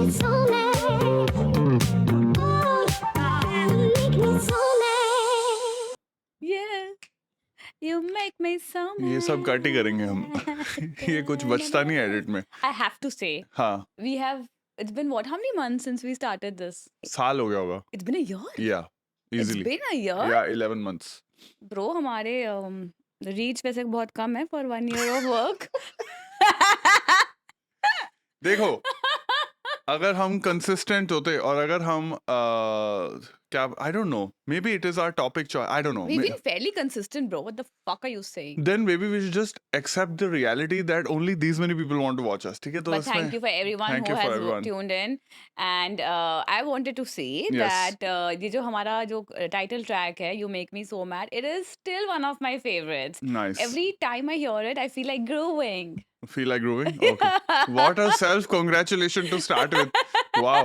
me so mad. Oh, you make me so mad. Yeah, you make me so ये सब cut ही करेंगे हम ये कुछ बचता नहीं है एडिट में. I have to say, हाँ, we have. It's been what? How many months since we started this? साल हो गया होगा. It's been a year. Yeah, It's easily. been a year. Yeah, 11 months. Bro, हमारे रीच वैसे बहुत कम है for 1 year of work. देखो, अगर हम कंसिस्टेंट होते और अगर हम क्या I don't know, maybe it is our topic choice, I don't know. We've been fairly consistent, bro. What the fuck are you saying? Then maybe we should just accept the reality that only these many people want to watch us. ठीक है, तो But thank you for everyone thank who you for has everyone. tuned in. And I wanted to say Yes. that ये जो हमारा जो title track है, You Make Me So Mad, it is still one of my favorites. Nice. Every time I hear it, I feel like growing. Feel like growing? Okay. What a self-congratulation to start with. Wow.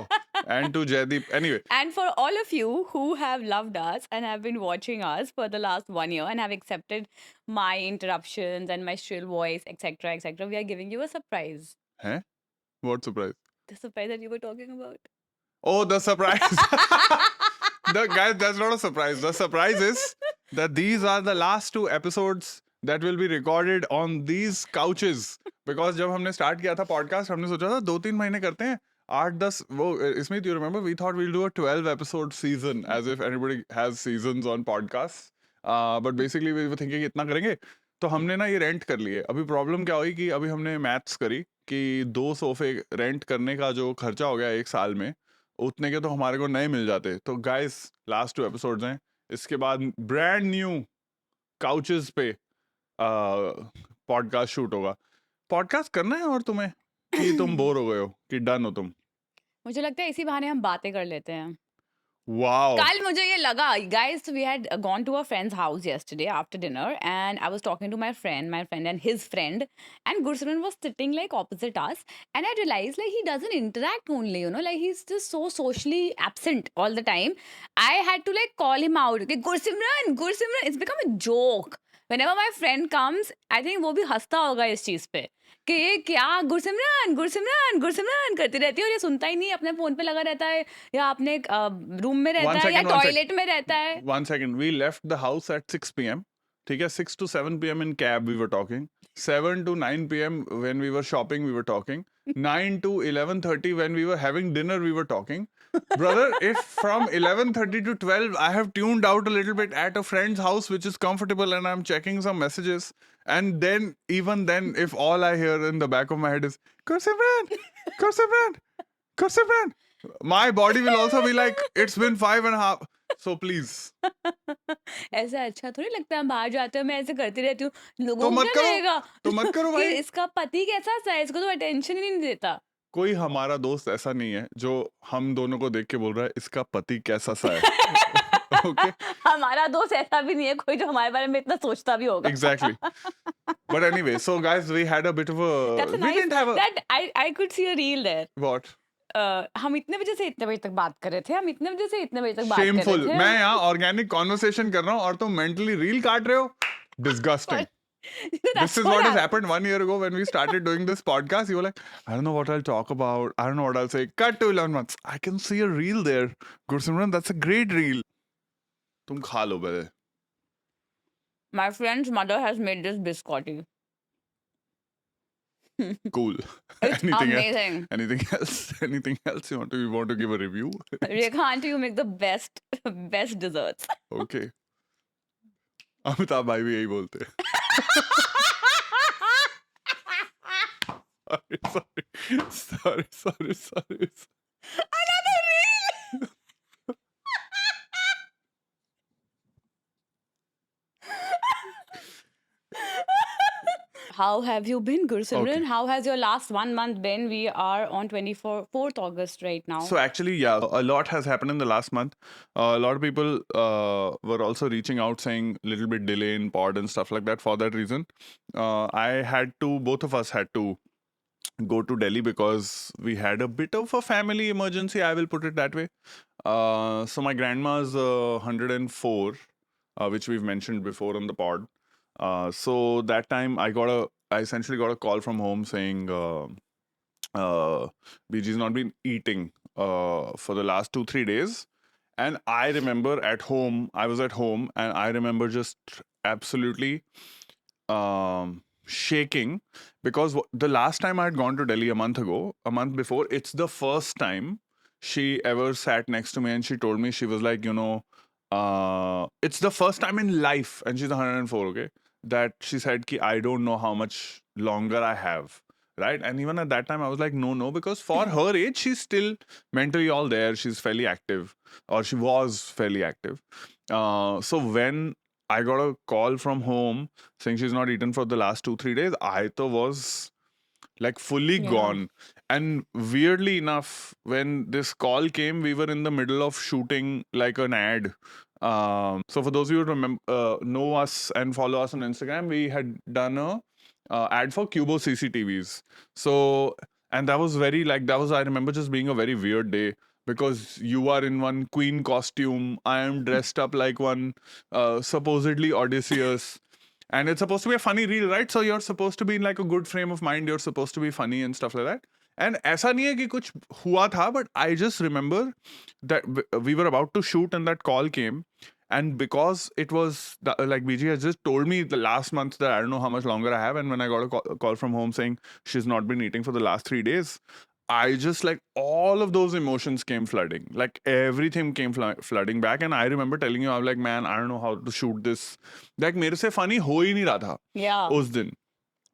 And to Jaideep. Anyway. And for all of you who have loved us and have been watching us for the last 1 year and have accepted my interruptions and my shrill voice, etc., we are giving you a surprise. Huh? What surprise? The surprise that you were talking about. Oh, the surprise. Guys, that's not a surprise. The surprise is that these are the last 2 episodes that will be recorded on these couches. Because जब हमने start किया था podcast, हमने सोचा था 2-3 महीने करते हैं. 8-10 वो इसमें you remember we thought we'll do a 12 episode season as if anybody has seasons on podcasts. But basically we were thinking इतना करेंगे. तो हमने ना ये रेंट कर लिए. अभी प्रॉब्लम क्या हुई कि अभी हमने मैथ्स करी कि 2 सोफे रेंट करने का जो खर्चा हो गया 1 साल में, उतने के तो हमारे को नए मिल जाते. तो गाइस लास्ट 2 एपिसोड्स हैं. इसके बाद ब्रांड न्यू काउचेस पे पॉडकास्ट शूट होगा. पॉडकास्ट करना है और तुम्हें कि तुम बोर हो गए हो कि डन हो तुम? मुझे लगता है इसी बहाने हम बातें कर लेते हैं. वाओ. कल मुझे ये लगा, guys, we had gone to a friend's house yesterday after dinner and I was talking to my friend and his friend, and Gursimran was sitting like opposite us, and I realized like he doesn't interact only, you know, like he's just so socially absent all the time. I had to like call him out. Okay, Gursimran, it's become a joke. Whenever my friend comes, I think वो भी हंसता होगा इस चीज पे कि ये क्या गुरसिमरन करती रहती है और ये सुनता ही नहीं, अपने फोन पे लगा रहता है या अपने रूम में रहता है या टॉयलेट में रहता है. 1 second. We left the house at 6 p.m. ठीक है, 6 to 7 p.m. in cab we were talking. 7 to 9 p.m. when we were shopping we were talking. 9 to 11:30 when we were having dinner we were talking. Brother, if from 11:30 to 12 I have tuned out a little bit at a friend's house which is comfortable and I'm checking some messages, and then even then if all I hear in the back of my head is Gursimran, my body will also be like it's been 5.5. So please. ऐसा अच्छा थोड़ी लगता है, हम बाहर जाते हैं मैं ऐसे करती रहती हूँ, लोगों तो को मत क्या करो, लगेगा तो मत करो कि भाई. इसका पति कैसा सा है, इसको तो अटेंशन ही नहीं देता. कोई हमारा दोस्त ऐसा नहीं है जो हम दोनों को देख के बोल रहा है इसका पति कैसा सा है. Okay. हमारा दोस्त ऐसा भी नहीं है कोई जो हमारे बारे में इतना सोचता भी होगा. Exactly. But anyway, so guys, we had a bit of a. That's a We nice, didn't have a. that I could see a reel there. What? हम इतने बजे से इतने बजे तक बात कर रहे थे, हम इतने बजे से इतने बजे तक बात कर Shameful. रहे थे. मैं यहाँ ऑर्गेनिक कॉन्वर्सेशन कर रहा हूँ और तुम मेंटली रील काट रहे हो. Disgusting. This is what has happened 1 year ago when we started doing this podcast. You were like, I don't know what I'll talk about. I don't know what I'll say. Cut to 11 months. I can see a reel there. Gursimran, that's a great reel. तुम खा लो पहले. My friend's mother has made this biscotti. Cool. It's amazing. Anything else? Anything else you want to give a review? Rekha, you make the best desserts. Okay. Amitabh भाई भी यही बोलते हैं. Sorry. Another reel. How have you been, Gursimran? Okay. How has your last 1 month been? We are on 4th August right now. So actually, yeah, a lot has happened in the last month. A lot of people were also reaching out saying little bit delay in pod and stuff like that. For that reason, both of us had to go to Delhi because we had a bit of a family emergency. I will put it that way. So my grandma's 104, which we've mentioned before on the pod. So that time I essentially got a call from home saying BG's not been eating for the last 2-3 days. And I remember at home, I was at home, and I remember just absolutely shaking because the last time I had gone to Delhi a month ago, a month before, it's the first time she ever sat next to me and she told me, she was like, it's the first time in life, and she's 104, okay, that she said, ki, I don't know how much longer I have. Right. And even at that time, I was like, no, because for her age, she's still mentally all there. She's fairly active, or she was fairly active. So when I got a call from home saying she's not eaten for the last 2-3 days, I thought was like fully Yeah. gone. And weirdly enough, when this call came, we were in the middle of shooting like an ad. So for those of you who know us and follow us on Instagram, we had done a ad for Cubo CCTVs. So, and that was very like, that was, I remember just being a very weird day because you are in one queen costume. I am dressed up like one supposedly Odysseus. And it's supposed to be a funny reel, right? So you're supposed to be in like a good frame of mind. You're supposed to be funny and stuff like that. And ऐसा नहीं है कि कुछ हुआ था, but I just remember that we were about to shoot and that call came. And because it was like BG has just told me the last month that I don't know how much longer I have. And when I got a call from home saying she's not been eating for the last 3 days, I just like all of those emotions came flooding. Like everything came flooding back. And I remember telling you, I'm like, man, I don't know how to shoot this. Like मेरे से funny हो ही नहीं रहा था Yeah. उस दिन.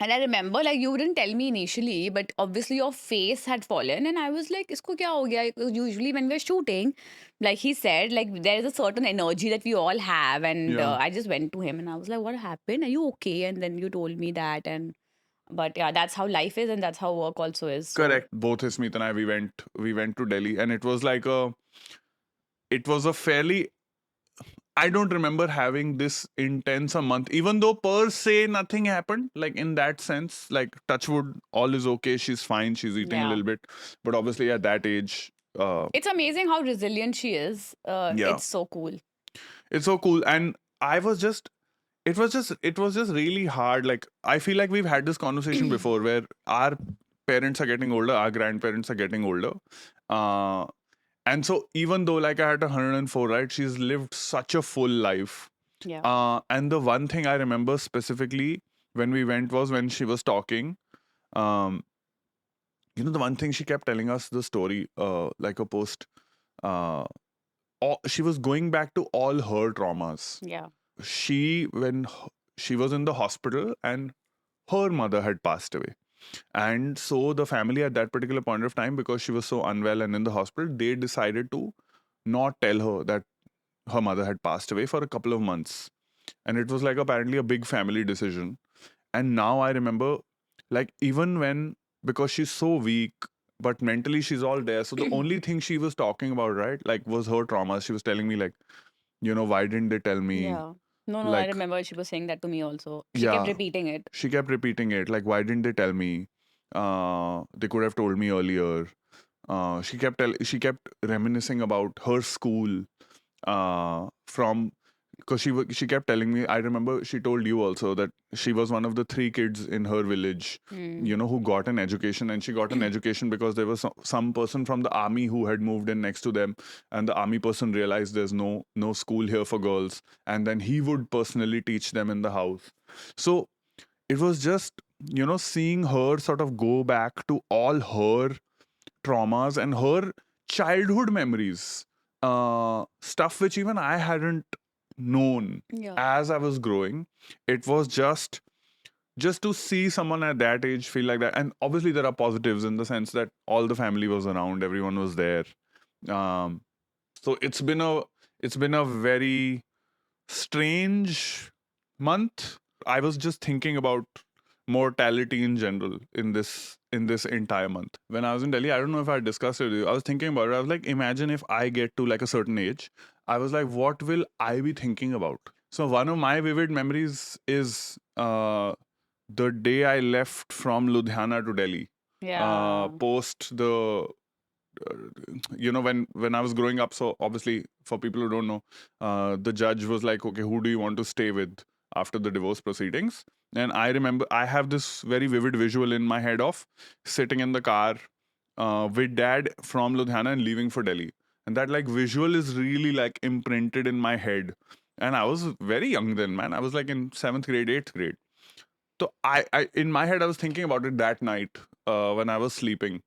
And I remember, like, you didn't tell me initially, but obviously your face had fallen, and I was like, "Isko kya ho gaya?" Because usually when we're shooting, like he said, like there is a certain energy that we all have, and Yeah. I just went to him and I was like, "What happened? Are you okay?" And then you told me that, and but yeah, that's how life is, and that's how work also is. So. Correct. Both Smith and I, we went to Delhi, and it was like it was a fairly, I don't remember having this intense a month, even though per se nothing happened. Like in that sense, like touchwood, all is okay. She's fine. She's eating a Yeah. little bit, but obviously at that age, It's amazing how resilient she is. Yeah. It's so cool. it's so cool. And I was just, it was just really hard. Like I feel like we've had this conversation before, where our parents are getting older, our grandparents are getting older, and so even though like I had 104, right, she's lived such a full life. Yeah. And the one thing I remember specifically when we went was when she was talking. Um, the one thing she kept telling us the story, like a post. She was going back to all her traumas. Yeah. When she was in the hospital and her mother had passed away. And so the family at that particular point of time, because she was so unwell and in the hospital, they decided to not tell her that her mother had passed away for a couple of months. And it was like apparently a big family decision. And now I remember, like, even when, because she's so weak, but mentally she's all there. So the only thing she was talking about, right, like, was her trauma. She was telling me, like, why didn't they tell me? Yeah. No, I Like, remember she was saying that to me also. She Yeah. kept repeating it. she kept repeating it, like, why didn't they tell me? They could have told me earlier. She kept reminiscing about her school, from, because she kept telling me. I remember she told you also that she was one of the 3 kids in her village, Hmm. who got an education. And she got an education because there was some person from the army who had moved in next to them, and the army person realized there's no school here for girls, and then he would personally teach them in the house. So it was just, seeing her sort of go back to all her traumas and her childhood memories, stuff which even I hadn't known Yeah. as I was growing. It was just to see someone at that age feel like that. And obviously there are positives in the sense that all the family was around, everyone was there. So it's been a very strange month. I was just thinking about mortality in general in this entire month. When I was in Delhi, I don't know if I discussed it with you. I was thinking about it. I was like, imagine if I get to like a certain age. I was like, what will I be thinking about? So one of my vivid memories is the day I left from Ludhiana to Delhi. Yeah. Post the when I was growing up, so obviously for people who don't know, the judge was like, okay, who do you want to stay with after the divorce proceedings? And I remember I have this very vivid visual in my head of sitting in the car with dad from Ludhiana and leaving for Delhi. And that like visual is really like imprinted in my head. And I was very young then, man. I was like in 7th grade, 8th grade. So I in my head, I was thinking about it that night when I was sleeping.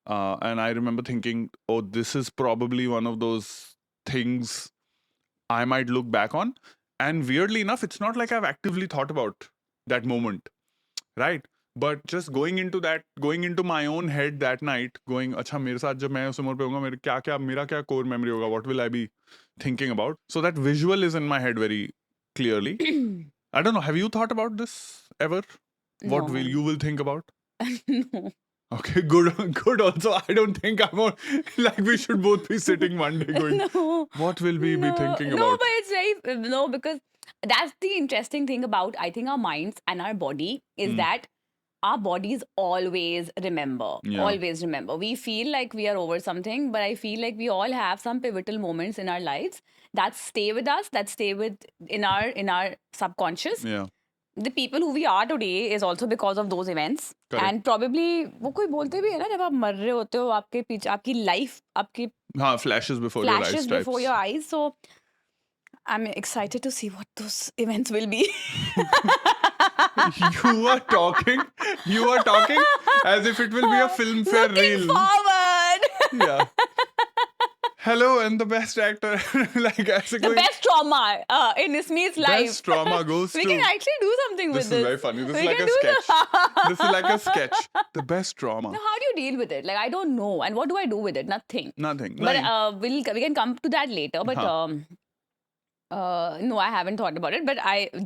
And I remember thinking, oh, this is probably one of those things I might look back on. And weirdly enough, it's not like I've actively thought about that moment, right? But just going into my own head that night, going, अच्छा मेरे साथ जब मैं उस उम्र पे होऊंगा मेरा क्या core memory होगा? What will I be thinking about? So that visual is in my head very clearly. I don't know. Have you thought about this ever? What No. will you will think about? No. Okay, good. Also, I don't think I'm on, like we should both be sitting one day going, No. what will we be thinking No, about? but it's very no, because that's the interesting thing about, I think, our minds and our body is Mm. that our bodies always remember. Yeah. Always remember. We feel like we are over something, but I feel like we all have some pivotal moments in our lives that stay with us, that stay with in our subconscious. Yeah, The people who we are today is also because of those events. Correct. And probably वो कोई बोलते भी है ना, जब आप मर रहे होते हो, आपके पीछे आपकी life, आपकी हाँ, flashes before your eyes flashes types. before your eyes. So I'm excited to see what those events will be. You are talking as if it will be a Filmfare Looking reel. forward. Yeah. Hello, and the best actor, like ऐसे The कोई best trauma in Ismi's life. best trauma goes We to. can actually do something This with is this. very funny. This is We like can a do sketch. the- This is like a sketch. The best trauma. Now, how do you deal with it? Like, I don't know. And what do I do with it? Nothing. Nothing. But Like, we can come to that later. But Huh. no, I haven't thought about it. But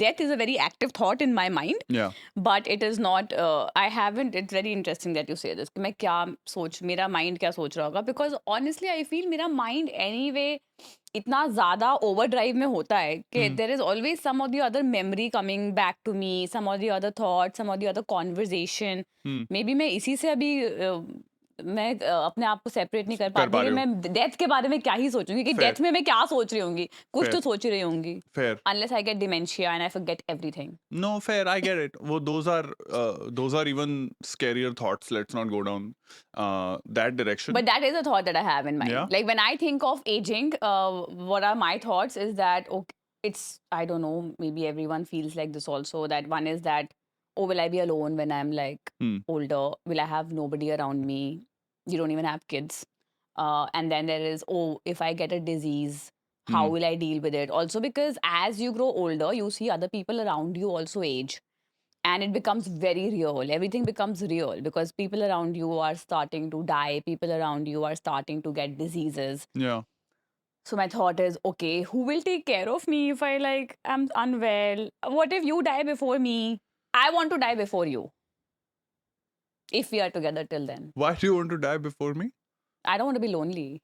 death is a very active thought in my mind. yeah. But it is not. I haven't. It's very interesting that you say this. कि मैं क्या सोच, मेरा mind क्या सोच रहा होगा? Because honestly, I feel मेरा mind anyway इतना ज़्यादा overdrive में होता है कि there is always some or the other memory coming back to me, some or the other thought, some or the other conversation. Maybe मैं इसी से अभी मैं अपने आप को सेपरेट नहीं कर पा पाती कि रहे हो। मैं डेथ के बारे में क्या ही सोचूंगी कि Fair. डेथ में मैं क्या सोच रही होंगी, कुछ तो Fair. सोच ही रही होंगी. Fair. Unless I get dementia and I forget everything. No, fair. I get it. Well, those are even scarier thoughts. Let's not go down that direction. But that is a thought that I have in mind. Yeah. Like when I think of aging, what are my thoughts is that, okay, I don't know, maybe everyone feels like this also. That one is that, oh, will I be alone when I'm like older? Will I have nobody around me? You don't even have kids. And then there is, oh, if I get a disease, how will I deal with it? Also, because as you grow older, you see other people around you also age. And it becomes very real. Everything becomes real because people around you are starting to die. People around you are starting to get diseases. Yeah. So my thought is, okay, who will take care of me if I like am unwell? What if you die before me? I want to die before you. If we are together till then. Why do you want to die before me? I don't want to be lonely.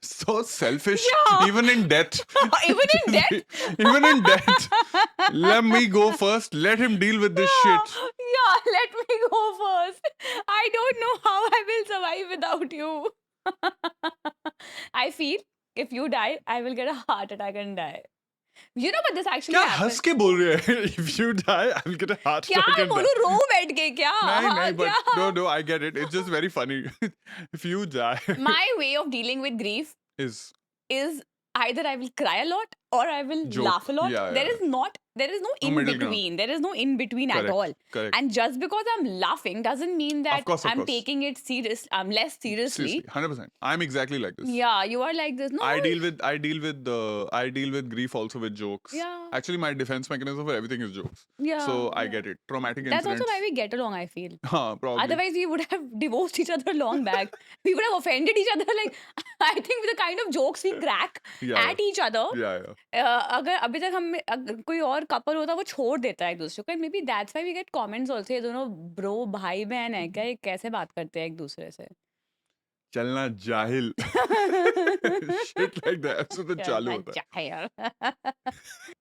So selfish. Yeah. Even in death. Even in death? Even in death. Let me go first. Let him deal with this shit. Yeah, let me go first. I don't know how I will survive without you. I feel if you die, I will get a heart attack and die. You know, but this actually क्या happened. हंस के बोल रहे हैं? If you die, I will get a heart क्या attack and बोलूं, die. रो बैठ के क्या? नहीं, हाँ, नहीं, but क्या? no, I get it. It's just very funny. If you die, My way of dealing with grief is is either I will cry a lot or I will Joke. laugh a lot. Yeah, There yeah. is no in middle ground. between. There is no in between at Correct, all. correct. And just because I'm laughing doesn't mean that course, of I'm course. taking it less seriously. seriously 100%. I'm exactly like this. Yeah, you are like this. No, I deal with grief also with jokes. Yeah. Actually, my defense mechanism for everything is jokes. Yeah, So I yeah. get it. Traumatic That's incidents. also why we get along, I feel. Probably. Otherwise, we would have divorced each other long back. We would have offended each other. Like, I think with the kind of jokes we crack Yeah, at each other, Yeah. अगर अभी तक हम कोई और couple होता वो छोड़ देता है एक दूसरे को. Maybe that's why we get comments also. ये दोनों ब्रो भाई बहन है क्या, ये कैसे बात करते हैं एक दूसरे से? चलना जाहिल. Shit like that. So the चालू होता है. अच्छा यार.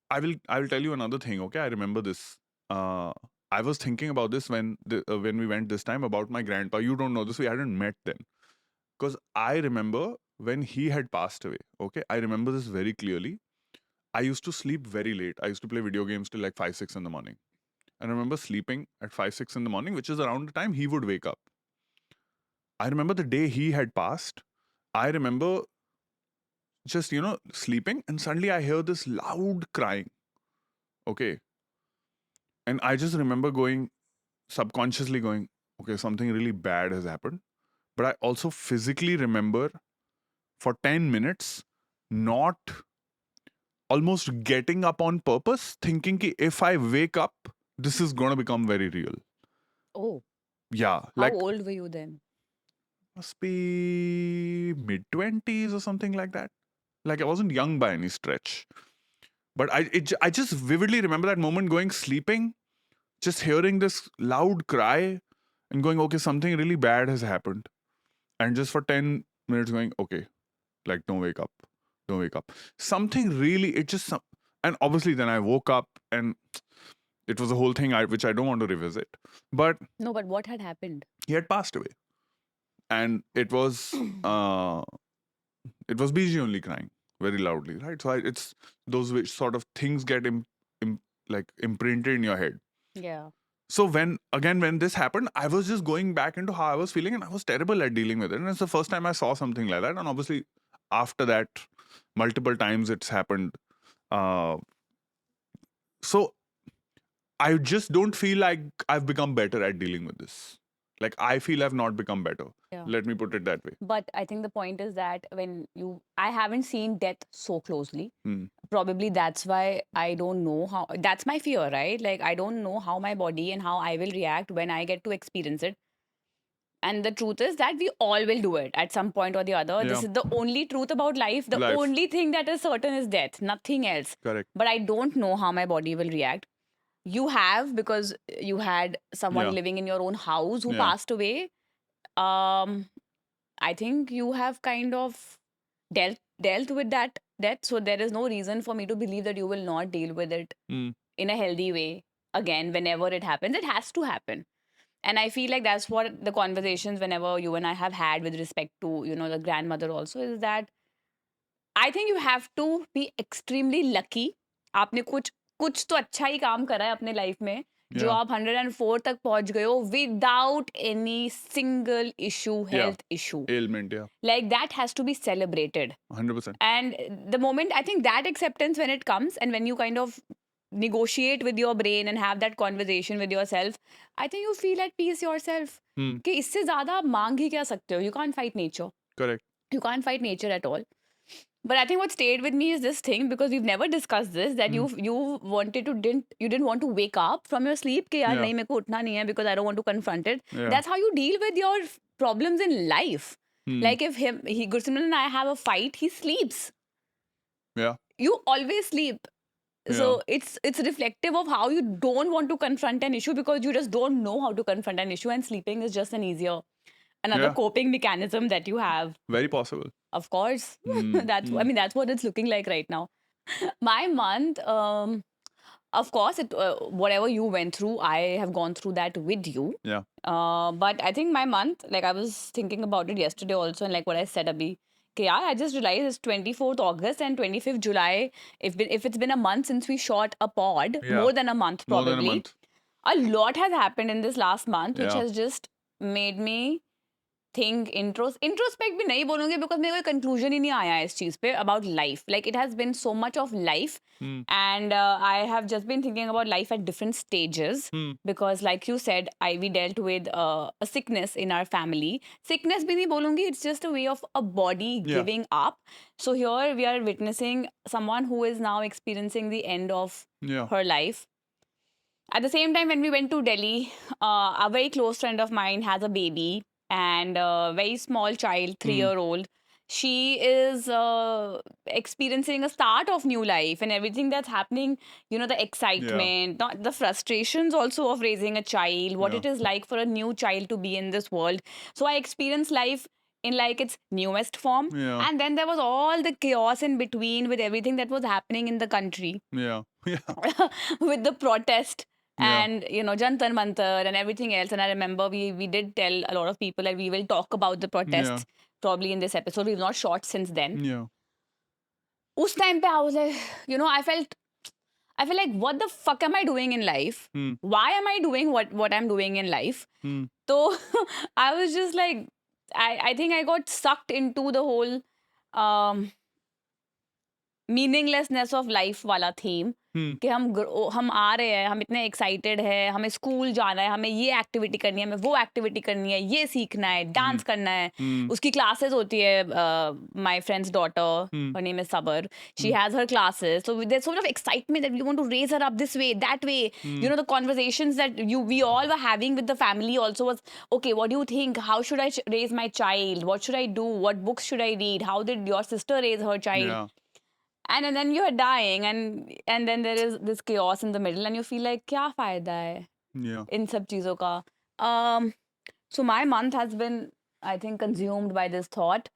I will tell you another thing. Okay, I remember this. I was thinking about this when we went this time about my grandpa. You don't know this. We hadn't met then. Because I remember when he had passed away. Okay, I remember this very clearly. I used to sleep very late. I used to play video games till like 5, 6 in the morning. And I remember sleeping at 5, 6 in the morning, which is around the time he would wake up. I remember the day he had passed. I remember just, sleeping, and suddenly I hear this loud crying. Okay. And I just remember subconsciously going, okay, something really bad has happened. But I also physically remember for 10 minutes not almost getting up on purpose, thinking ki if I wake up, this is going to become very real. Oh, Yeah, how like old were you then? must be mid 20s or something like that. Like I wasn't young by any stretch. But I just vividly remember that moment going sleeping, just hearing this loud cry and going, okay, something really bad has happened. And just for 10 minutes going, okay, like don't wake up. Don't wake up. Something really, and obviously then I woke up and it was a whole thing which I don't want to revisit. But No, but what had happened? he had passed away. And it was BG only crying very loudly, right? So it's those which sort of things get like imprinted in your head. Yeah. So when this happened, I was just going back into how I was feeling, and I was terrible at dealing with it. And it's the first time I saw something like that. And obviously, after that, multiple times it's happened. So I just don't feel like I've become better at dealing with this. Like I feel I've not become better. Yeah. Let me put it that way. But I think the point is that I haven't seen death so closely. Hmm. Probably that's why I don't know how, that's my fear, right? Like, I don't know how my body and how I will react when I get to experience it. And the truth is that we all will do it at some point or the other. This Yeah. is the only truth about life. The Life. only thing that is certain is death, nothing else. Correct. But I don't know how my body will react. You have, because you had someone Yeah. living in your own house who Yeah. passed away. I think you have kind of dealt with that death. So there is no reason for me to believe that you will not deal with it Hmm. in a healthy way again whenever it happens. It has to happen. And I feel like that's what the conversations whenever you and I have had with respect to, the grandmother also, is that I think you have to be extremely lucky. आपने कुछ तो अच्छा ही काम करा है अपने life में जो Yeah. आप 104 तक पहुंच गए हो without any single issue, health issue. Ailment, yeah. Like that has to be celebrated. 100%. And the moment, I think that acceptance when it comes and when you kind of negotiate with your brain and have that conversation with yourself, I think you feel at peace yourself. Hmm. कि इससे ज़्यादा आप मांग ही क्या सकते हो? You can't fight nature. Correct. You can't fight nature at all. But I think what stayed with me is this thing, because we've never discussed this, that you didn't want to wake up from your sleep कि यार Yeah. नहीं मेरे को उठना नहीं है because I don't want to confront it. Yeah. That's how you deal with your problems in life. Hmm. Like if Gursimran and I have a fight, he sleeps. Yeah. You always sleep. So it's reflective of how you don't want to confront an issue because you just don't know how to confront an issue, and sleeping is just another Yeah. coping mechanism that you have. Very possible. Of course. Mm, That's that's what it's looking like right now. My month, of course, whatever you went through, I have gone through that with you. Yeah. But I think my month, like I was thinking about it yesterday also, and like what I said, Abhi, yeah, I just realized it's 24th August and 25th July. If it's been a month since we shot a pod, Yeah. more than a month More probably. than a month. A lot has happened in this last month, which Yeah. has just made me think introspect भी नहीं बोलूंगी because मेरे को conclusion ही नहीं आया इस चीज पे about life. Like it has been so much of life, Hmm. and I have just been thinking about life at different stages. Hmm. Because like you said, we dealt with a sickness in our family. Sickness भी नहीं बोलूंगी, it's just a way of a body Yeah. giving up. So here we are witnessing someone who is now experiencing the end of Yeah. her life. At the same time, when we went to Delhi, a very close friend of mine has a baby and a very small child, 3-year-old. She is experiencing a start of new life and everything that's happening, the excitement, not the frustrations also of raising a child, what Yeah. it is like for a new child to be in this world. So I experienced life in like its newest form. Yeah. And then there was all the chaos in between with everything that was happening in the country. Yeah. Yeah. With the protest Yeah. and Jantar Mantar and everything else. And I remember we did tell a lot of people that we will talk about the protests probably in this episode. We've not shot since then. Yeah. उस time पे I was like, you know, I felt like, what the fuck am I doing in life? Hmm. Why am I doing what I'm doing in life? Hmm. So I was just like, I think I got sucked into the whole um, meaninglessness of life वाला theme. Hmm. कि हम आ रहे हैं, हम इतने excited है, हमें school जाना है, हमें ये एक्टिविटी करनी है, हमें वो एक्टिविटी करनी है, ये सीखना है, डांस करना है. Hmm. उसकी क्लासेस होती है. My friends daughter, Hmm. her name is Sabar, she has her classes, so there's sort of excitement that we want to raise her up this way, that way. You know, the conversations that we all were having with the family also was, okay, what do you think, how should I raise my child, what should I do, what books should I read, how did your sister raise her child? Yeah. And then you're dying, and then there is this chaos in the middle, and you feel like, क्या फायदा है Yeah. इन सब चीजों का? So my month has been, I think, consumed by this thought.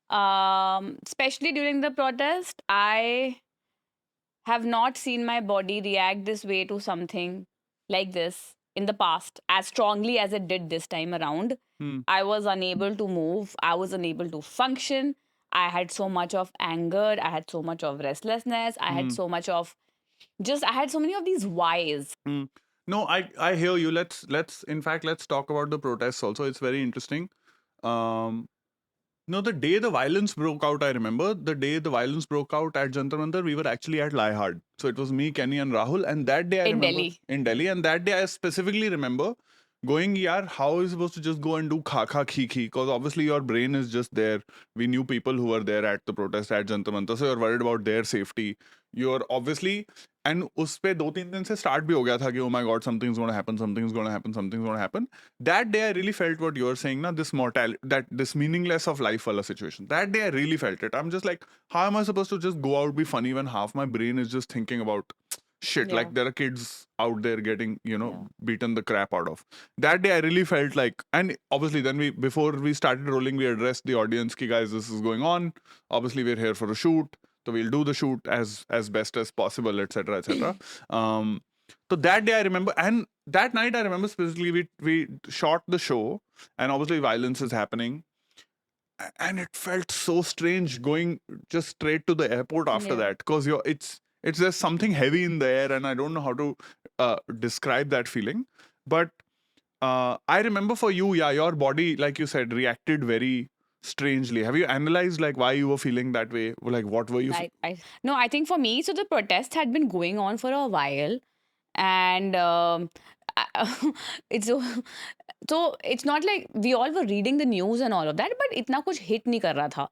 Especially during the protest, I have not seen my body react this way to something like this in the past as strongly as it did this time around. Hmm. I was unable to move. I was unable to function. I had so much of anger. I had so much of restlessness. I had so much of I had so many of these whys. Hmm. No, I hear you. Let's in fact let's talk about the protests also. It's very interesting. No, the day the violence broke out, I remember the day the violence broke out at Jantar Mantar, we were actually at Laihard. So it was me, Kenny, and Rahul. And that day I In remember Delhi. in Delhi. And that day I specifically remember going, yaar, how are you supposed to just go and do kha kha khi khi? Because obviously your brain is just there. We knew people who were there at the protest at Jantar Mantar, so you're worried about their safety. You're obviously, and उस पे 2-3 दिन से start भी हो गया था कि oh my god, something's going to happen, something's going to happen, something's going to happen. That day I really felt what you're saying, na, this mortality, that this meaningless of life wala situation. That day I really felt it. I'm just like, how am I supposed to just go out, be funny when half my brain is just thinking about shit? Yeah. Like there are kids out there getting, you know, Yeah. beaten the crap out of. That day I really felt like, and obviously then before we started rolling, we addressed the audience, ki guys, this is going on. Obviously we're here for a shoot. So we'll do the shoot as best as possible, etc., etc. So that day I remember, and that night I remember specifically we shot the show, and obviously violence is happening, and it felt so strange going just straight to the airport after Yeah. that, because it's there's something heavy in the air, and I don't know how to describe that feeling, but I remember for you, yeah, your body, like you said, reacted very strangely. Have you analyzed like why you were feeling that way? Like what were you? No, I think for me, so the protest had been going on for a while, and it's so it's not like we all were reading the news and all of that, but इतना कुछ hit नहीं कर रहा था.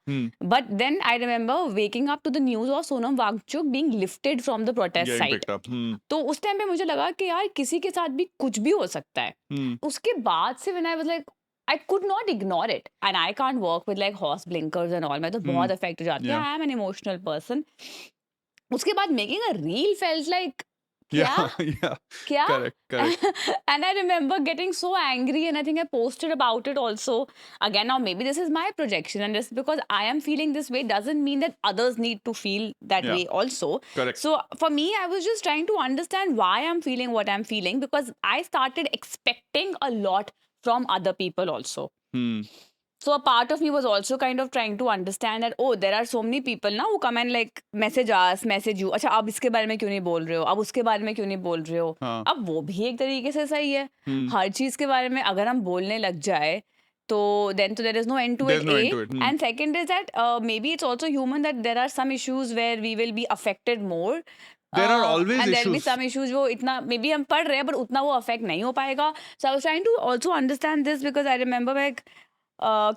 But then I remember waking up to the news of Sonam Wangchuk being lifted from the protest Getting site. picked up. तो उस time पे मुझे लगा कि यार किसी के साथ भी कुछ भी हो सकता है. उसके बाद से when I was like, I could not ignore it, and I can't work with like horse blinkers and all. मैं तो बहुत affect हो जाती हूँ. Yeah. I am an emotional person. उसके बाद making a reel felt like Yeah, क्या? yeah. क्या? Correct. And I remember getting so angry, and I think I posted about it also. Again, now maybe this is my projection, and just because I am feeling this way doesn't mean that others need to feel that Yeah. way also. Correct. So for me, I was just trying to understand why I'm feeling what I'm feeling, because I started expecting a lot from other people also. So a part of me was also kind of trying to understand that, oh, there are so many people now who come and like message us, message you. अच्छा अब इसके बारे में क्यों नहीं बोल रहे हो? अब उसके बारे में क्यों नहीं बोल रहे हो? हाँ. अब वो भी एक तरीके से सही है. हर चीज के बारे में अगर हम बोलने लग जाए, तो then there is no end to There's it. no A. end to it. And second is that maybe it's also human that there are some issues where we will be affected more. There are always and there'll be issues. some issues वो इतना maybe हम पढ़ रहे हैं, but उतना वो affect नहीं हो पाएगा. So I was trying to also understand this, because I remember like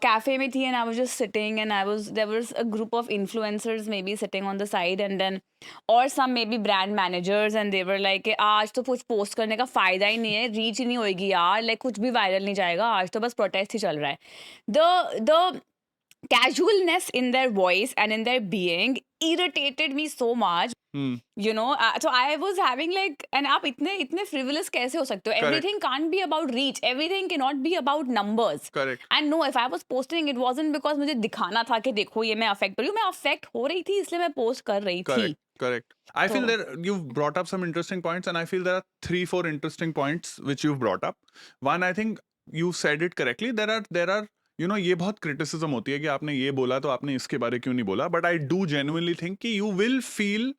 cafe में थी, and I was just sitting, and there was a group of influencers maybe sitting on the side, and then or some maybe brand managers, and they were like आज तो कुछ post करने का फायदा ही नहीं है, reach ही नहीं होएगी यार, like कुछ भी viral नहीं जाएगा, आज तो बस protest ही चल रहा है. The casualness in their voice and in their being irritated me so much. You know, so I was having like, and आप इतने frivolous कैसे हो सकते हो? Correct. Everything can't be about reach. Everything cannot be about numbers. Correct. And no, if I was posting, it wasn't because मुझे दिखाना था कि देखो ये मैं affect हो रही हूँ. मैं affect हो रही थी, इसलिए मैं post कर रही थी. Correct. I feel So- that you've brought up some interesting points, and I feel there are 3-4 interesting points which you've brought up. One, I think you said it correctly. There are you know, ये बहुत criticism होती है कि आपने ये बोला तो आपने इसके बारे क्यों नहीं बोला, but I do genuinely think कि you will feel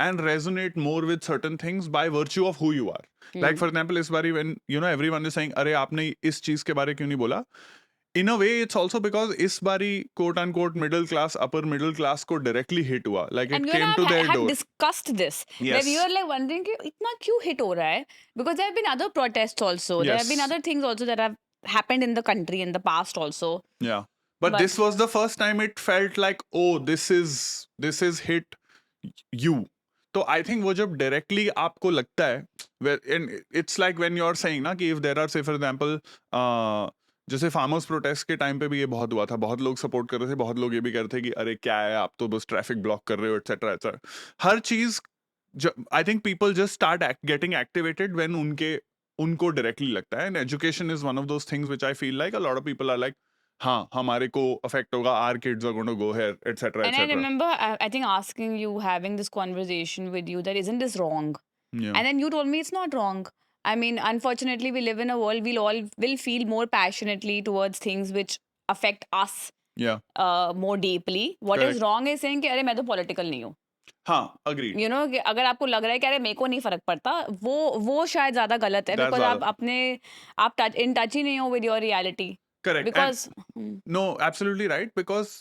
and resonate more with certain things by virtue of who you are. Like for example, इस बारी when you know everyone is saying अरे आपने इस चीज के बारे क्यों नहीं बोला, in a way it's also because इस बारी quote unquote middle class upper middle class को directly hit हुआ, like And it you and came I to their had door. discussed this. Where Yes. we were like wondering कि इतना क्यों hit हो रहा है? Because there have been other protests also. There have been Yes. other things also that have happened in the country in the past also. Yeah. But this was the first time it felt like, oh, this is hit you. तो I think वो जब directly आपको लगता है, and it's like when you're saying ना कि if there are say for example जैसे farmers protest के टाइम पे भी ये बहुत हुआ था, बहुत लोग सपोर्ट कर रहे थे, बहुत लोग ये भी कह रहे थे कि अरे क्या है आप तो बस ट्रैफिक ब्लॉक कर रहे हो एटसेट्रा एटसेट्रा। हर चीज I think people just start getting activated when उनको डायरेक्टली लगता है, and education is one of those things which I feel like a lot of people are like हाँ हमारे को अफेक्ट होगा, our kids are going to go here etcetera And I etcetera. remember, I think, asking you, having this conversation with you, that isn't this wrong? Yeah. And then you told me it's not wrong. I mean, unfortunately, we live in a world we'll all will feel more passionately towards things which affect us Yeah. more deeply. What is Correct. wrong is saying कि अरे मैं तो political नहीं हूँ. हाँ, agreed. You know कि अगर आपको लग रहा है कि अरे मेरे को नहीं फर्क पड़ता, वो शायद ज्यादा गलत है, That's because आप ज़्यादा। अपने आप in touch ही नहीं हो with your reality. Correct. Because No, absolutely right, because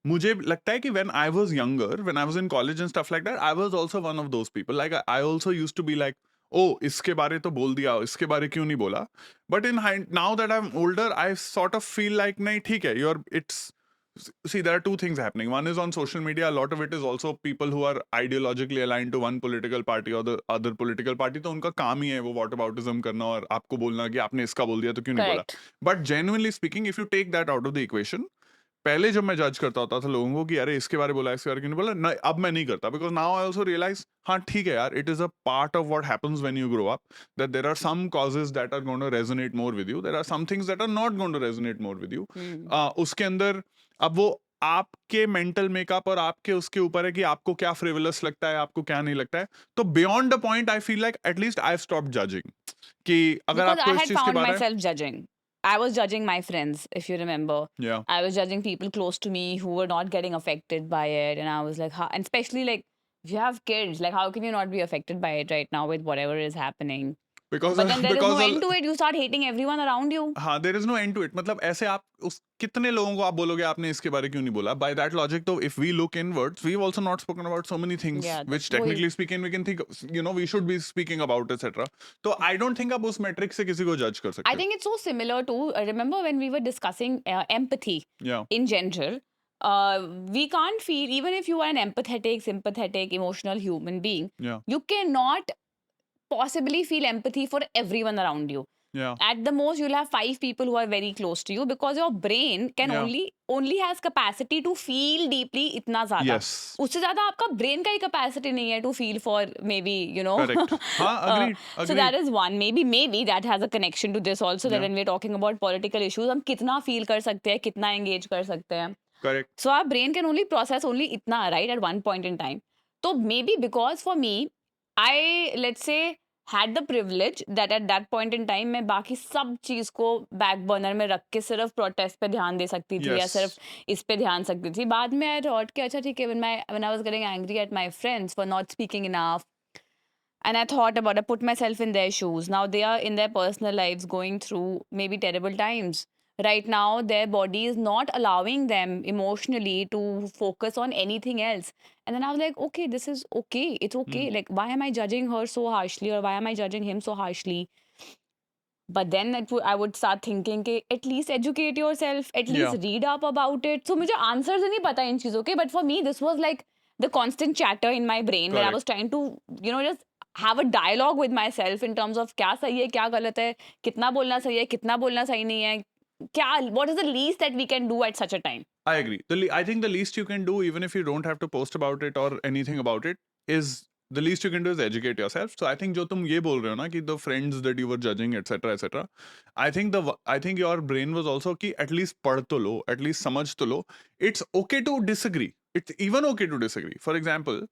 मुझे लगता है कि when I was younger, when I was in college and stuff like that, I was also one of those people. Like I also used to be like, oh, इसके बारे तो बोल दिया, इसके बारे क्यों नहीं बोला? But now that I'm older, I sort of feel like नहीं ठीक है, see, there are two things happening. One is on social media, a lot of it is also people who are ideologically aligned to one political party or the other political party. तो उनका काम ही है वो whataboutism करना और आपको बोलना कि आपने इसका बोल दिया तो क्यों नहीं बोला? correct. But genuinely speaking, if you take that out of the equation, पहले जब मैं जज करता होता था लोगों को कि अरे इसके बारे बोला, इसके बारे क्यों नहीं बोला, नहीं, अब मैं नहीं करता, because now I also realise हाँ ठीक है यार, it is a part of what happens when you grow up, that there are some causes that are going to resonate more with you, there are some things that are not going to resonate more with you. उसके अंदर अब वो आपके mental makeup और आपके उसके ऊपर है कि आपको क्या फ्रिवलस लगता है, आपको क्या नहीं लगता है। तो beyond the point I feel like at least I have stopped judging कि अगर Because आपको I इस had चीज के found बारे myself judging. I was judging my friends, if you remember. Yeah. I was judging people close to me who were not getting affected by it. And I was like, and especially like, if you have kids, like, how can you not be affected by it right now with whatever is happening? because But then there is no because end to it. You start hating everyone around you. हाँ, there is no end to it. मतलब ऐसे आप उस कितने लोगों को आप बोलोगे आपने इसके बारे क्यों नहीं बोला? बाय दैट लॉजिक, तो if we look inwards, we have also not spoken about so many things Yeah, which वही। Technically speaking we can think, you know, we should be speaking about etcetera. तो I don't think आप उस matric से किसी को जज कर सकते I think it's so similar to, remember when we were discussing empathy हो। या in general? We can't feel, even if you are an empathetic, sympathetic, emotional human being, या you cannot possibly feel empathy for everyone around you. या At the most, you'll have 5 people who are very close to you, because your brain can Yeah. only has capacity to feel deeply इतना ज़्यादा. Yes, उससे ज़्यादा आपका brain का ही capacity नहीं है to feel for maybe, you know. Correct. हाँ, agreed, So agreed. that is one. Maybe that has a connection to this also, that Yeah. when we're talking about political issues, हम कितना feel कर सकते हैं, कितना engage कर सकते हैं. Correct. So our brain can only process only itna, right, at one point in time. So maybe because for me, I, let's say, had the privilege that at that point in time मैं बाकी सब चीज को back burner में रख के सिर्फ protest पे ध्यान दे सकती थी, या Yes. सिर्फ इस पे ध्यान सकती थी। बाद में I thought कि अच्छा ठीक है, when I was getting angry at my friends for not speaking enough, and I thought about, I put myself in their shoes. Now they are in their personal lives going through maybe terrible times. Right now, their body is not allowing them emotionally to focus on anything else. And then I was like, okay, this is okay. It's okay. Like, why am I judging her so harshly, or why am I judging him so harshly? But then I would start thinking कि at least educate yourself, at least Yeah. read up about it. So मुझे answers नहीं पता इन चीज़ों के, but for me this was like the constant chatter in my brain where I Correct. was trying to, you know, just have a dialogue with myself in terms of क्या सही है, क्या गलत है, कितना बोलना सही है, कितना बोलना सही नहीं है, क्या, what is the least that we can do at such a time? I agree. I think the least you can do, even if you don't have to post about it or anything about it, is the least you can do is educate yourself. So I think जो तुम ये बोल रहे हो ना कि the friends that you were judging, etc., etc., I think your brain was also कि at least पढ़ तो लो, at least समझ तो लो. It's okay to disagree. It's even okay to disagree. For example,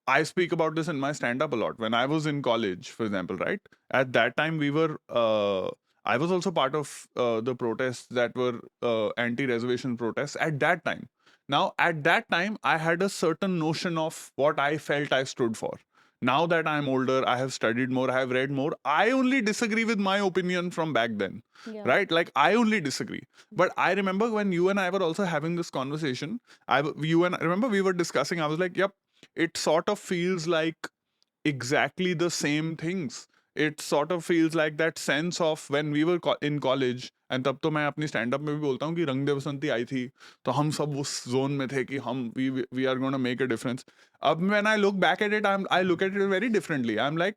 I speak about this in my stand-up a lot. When I was in college, for example, right? At that time, we were. I was also part of the protests that were anti-reservation protests at that time. Now, at that time, I had a certain notion of what I felt I stood for. Now that I'm older, I have studied more, I have read more. I only disagree with my opinion from back then, Yeah. right? Like, I only disagree. But I remember when you and I were also having this conversation, remember we were discussing, I was like, yep, it sort of feels like exactly the same things. It sort of feels like that sense of when we were in college, and तब तो मैं अपनी stand up में भी बोलता हूँ कि रंग दे बसंती आई थी तो हम सब उस जोन में थे कि हम we are going to make a difference. अब when I look back at it, I look at it very differently. I'm like,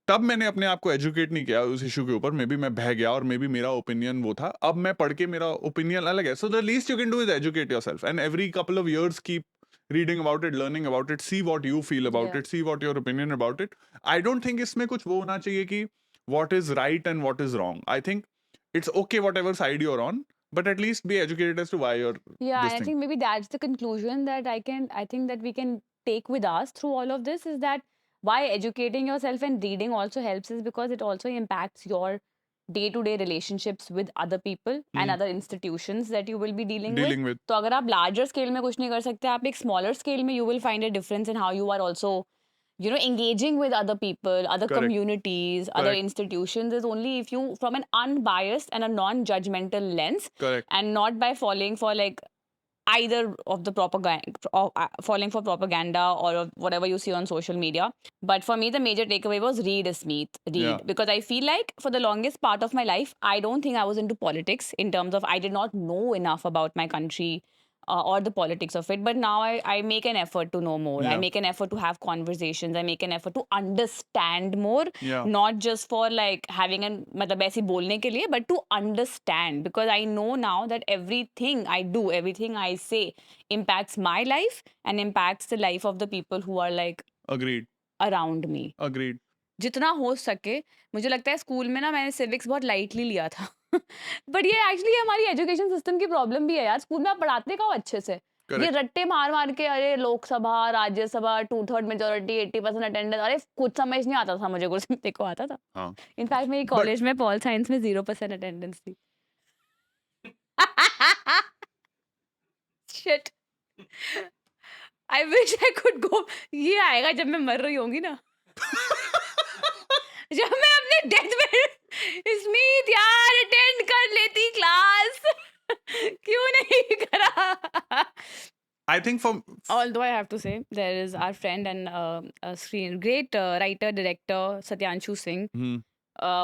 तब मैंने अपने आप को एजुकेट नहीं किया उस इशू के ऊपर, मे बी मैं बह गया और मे बी मेरा ओपिनियन वो था, अब मैं पढ़ के मेरा ओपिनियन अलग है. So the least you can do is educate yourself and every couple of years keep reading about it, learning about it, see what you feel about Yeah. it, see what your opinion about it. I don't think इसमें कुछ वो होना चाहिए कि what is right and what is wrong. I think it's okay whatever side you're on, but at least be educated as to why you're Yeah, this and I thing. think maybe that's the conclusion that I think that we can take with us through all of this, is that why educating yourself and reading also helps is because it also impacts your day-to-day relationships with other people and other institutions that you will be dealing with. Dealing with. तो अगर आप larger scale में कुछ नहीं कर सकते, आप एक smaller scale में you will find a difference in how you are also, you know, engaging with other people, other Correct. communities, other Correct. institutions, is only if you, from an unbiased and a non-judgmental lens, Correct. and not by falling for like either of the propaganda, or falling for propaganda or of whatever you see on social media. But for me, the major takeaway was read, Smith, read. Yeah. Because I feel like for the longest part of my life, I don't think I was into politics, in terms of I did not know enough about my country or the politics of it. But now I make an effort to know more. I Yeah. make an effort to have conversations. I make an effort to understand more. Yeah. Not just for like having an मतलब ऐसे बोलने के लिए, but to understand, because I know now that everything I do, everything I say impacts my life and impacts the life of the people who are like Agreed. around me. Agreed. जितना हो सके. मुझे लगता है school में ना मैंने civics बहुत लाइटली लिया था. बट ये एक्चुअली हमारी एजुकेशन सिस्टम की प्रॉब्लम भी है यार. स्कूल में आप पढ़ाते कहाँ अच्छे से. ये Correct. रट्टे मार मार के, अरे लोकसभा, राज्यसभा, 2/3 मेजोरिटी, 80% अटेंडेंस, अरे कुछ समझ नहीं आता था मुझे. कुछ तेरे को आता था. हाँ. इनफैक्ट मेरी कॉलेज में पॉल साइंस में 0% अटेंडेंस थी. Shit. I wish I could go. ये आएगा जब मैं मर रही होंगी ना. जब मैं अपने डेथ में स्मिथ यार अटेंड कर लेती क्लास. क्यों नहीं करा. I think for Although I have to say, there is our friend and a great writer, director, Satyanshu Singh. Hmm.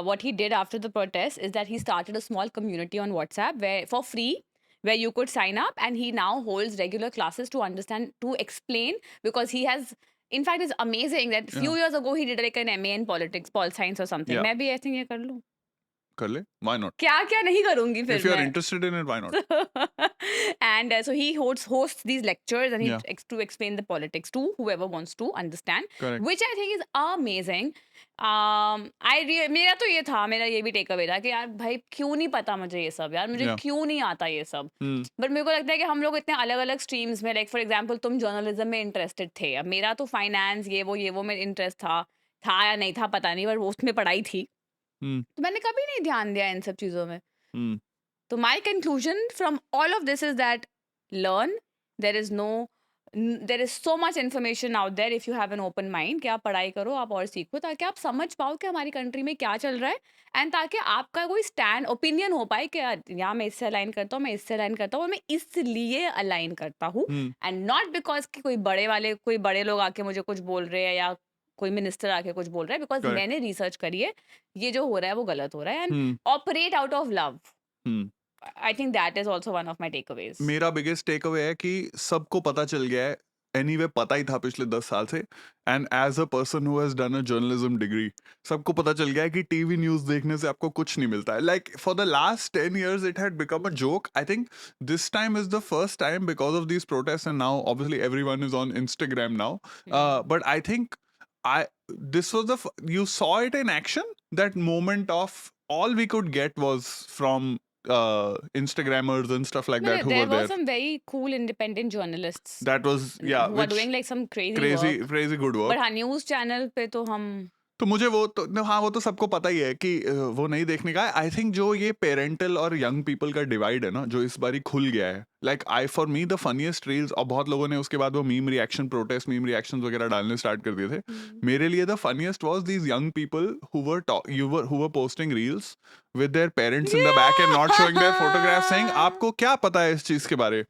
What he did after the protest is that he started a small community on WhatsApp where for free, where you could sign up, and he now holds regular classes to understand, to explain, because he has, in fact, it's amazing that few years ago he did like an MA in politics, pol science or something. Yeah. मैं भी ऐसे ही कर लूं. कर ले. Why not? क्या क्या नहीं करूंगी फिर If you are मैं. interested in it, why not? And so he hosts these lectures, and he Yeah. to explain the politics to whoever wants to understand, Correct. which I think is amazing. मेरा तो ये था, मेरा ये भी take away था कि यार भाई क्यों नहीं पता मुझे ये सब, यार मुझे Yeah. क्यों नहीं आता ये सब. Hmm. बट मेरे को लगता है कि हम लोग इतने अलग अलग स्ट्रीम्स में, लाइक फॉर एग्जांपल तुम जर्नलिज्म में इंटरेस्टेड थे, अब मेरा तो फाइनेंस ये वो में इंटरेस्ट था या नहीं था पता नहीं, पर वो उसमें पढ़ाई थी. Hmm. तो मैंने कभी नहीं ध्यान दिया इन सब चीज़ों में. Hmm. So my conclusion from all of this is that learn. There is so much information out there if you have an open mind कि आप पढ़ाई करो, आप और सीखो, ताकि आप समझ पाओ कि हमारी कंट्री में क्या चल रहा है, एंड ताकि आपका कोई स्टैंड ओपिनियन हो पाए कि यार यहाँ मैं इससे अलाइन करता हूँ, मैं इससे अलाइन करता हूँ, और मैं इसलिए अलाइन करता हूँ, Hmm. एंड नॉट बिकॉज कि कोई बड़े लोग आके मुझे कुछ बोल रहे हैं या कोई मिनिस्टर आके कुछ बोल रहा है, बिकॉज Correct. मैंने रिसर्च करी है, ये जो हो रहा है वो गलत हो रहा है, and Hmm. Operate out of love. Hmm. I think that is also one of my takeaways. मेरा बिगेस्ट टेक अवे है कि सबको पता चल गया है, एनीवे पता ही था पिछले 10 साल से, and as a person who has done a journalism degree, सबको पता चल गया है कि टीवी न्यूज देखने से आपको कुछ नहीं मिलता है. Like for the last 10 years it had become a joke. I think this time is the first time because of these protest, and now obviously everyone is on Instagram now, but I think this was you saw it in action. That moment of all we could get was from Instagrammers and stuff like No, that who there were were there. some very cool independent journalists That was, yeah, who are which doing like some crazy work. crazy good work. But हाँ, news channel पे तो हम तो मुझे वो तो हाँ, वो तो सबको पता ही है कि वो नहीं देखने का है। आई थिंक जो ये पेरेंटल और यंग पीपल का डिवाइड है ना, जो इस बारी खुल गया है, like I for me the funniest reels, और बहुत लोगों ने उसके बाद वो meme reaction, protest meme reactions वगैरह डालने स्टार्ट कर दिए थे। मेरे लिए the funniest was these young people who were posting reels with their parents in the back and not showing there photograph, saying आपको क्या पता है इस चीज के बारे।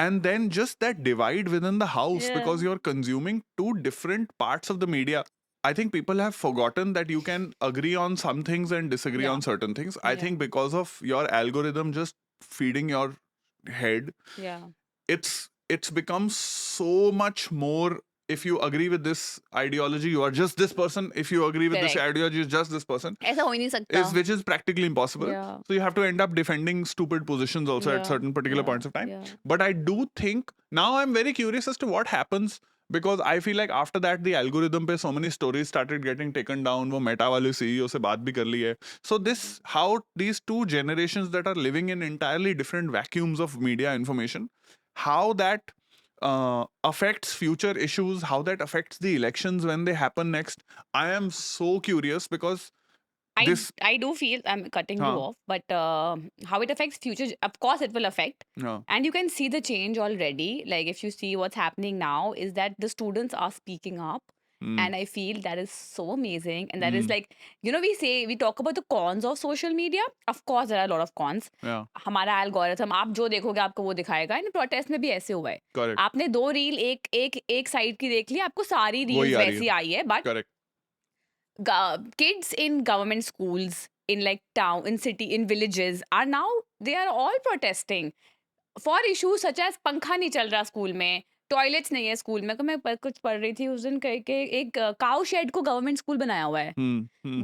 And then just that divide within the house, Yeah. because you're consuming two different parts of the media. I think people have forgotten that you can agree on some things and disagree Yeah. on certain things. I Yeah. think because of your algorithm just feeding your head, Yeah. it's become so much more. If you agree with this ideology, you are just this person. If you agree with this Correct. ideology, you're just this person. ऐसा हो ही नहीं सकता. Which is practically impossible. Yeah. So you have to end up defending stupid positions also at Yeah, certain particular yeah, points of time. yeah. But I do think now I'm very curious as to what happens, because I feel like after that the algorithm पे so many stories started getting taken down. वो Meta वाले CEO से बात भी कर ली है. So this, how these two generations that are living in entirely different vacuums of media information, how that affects future issues, how that affects the elections when they happen next. I am so curious because this. I do feel I'm cutting you Huh. off, but how it affects future, of course it will affect. Yeah. And you can see the change already. Like if you see what's happening now is that the students are speaking up. Mm. And I feel that is so amazing. And that is Mm. like, we talk about the cons of social media. Of course, there are a lot of cons. Yeah. हमारा algorithm, आप जो देखोगे आपको वो दिखाएगा. इन protest में भी ऐसे हुआ है. Correct. आपने 2 रील एक साइड की देख ली, आपको सारी वही रील्स आ रही वैसी आई है. But Correct. kids in government schools, in like town, in city, in villages are now, they are all protesting for issues such as पंखा नहीं चल रहा स्कूल में, टॉयलेट्स नहीं है स्कूल में. मैं कुछ पढ़ रही थी उस दिन के एक काउ शेड को गवर्नमेंट स्कूल बनाया हुआ है.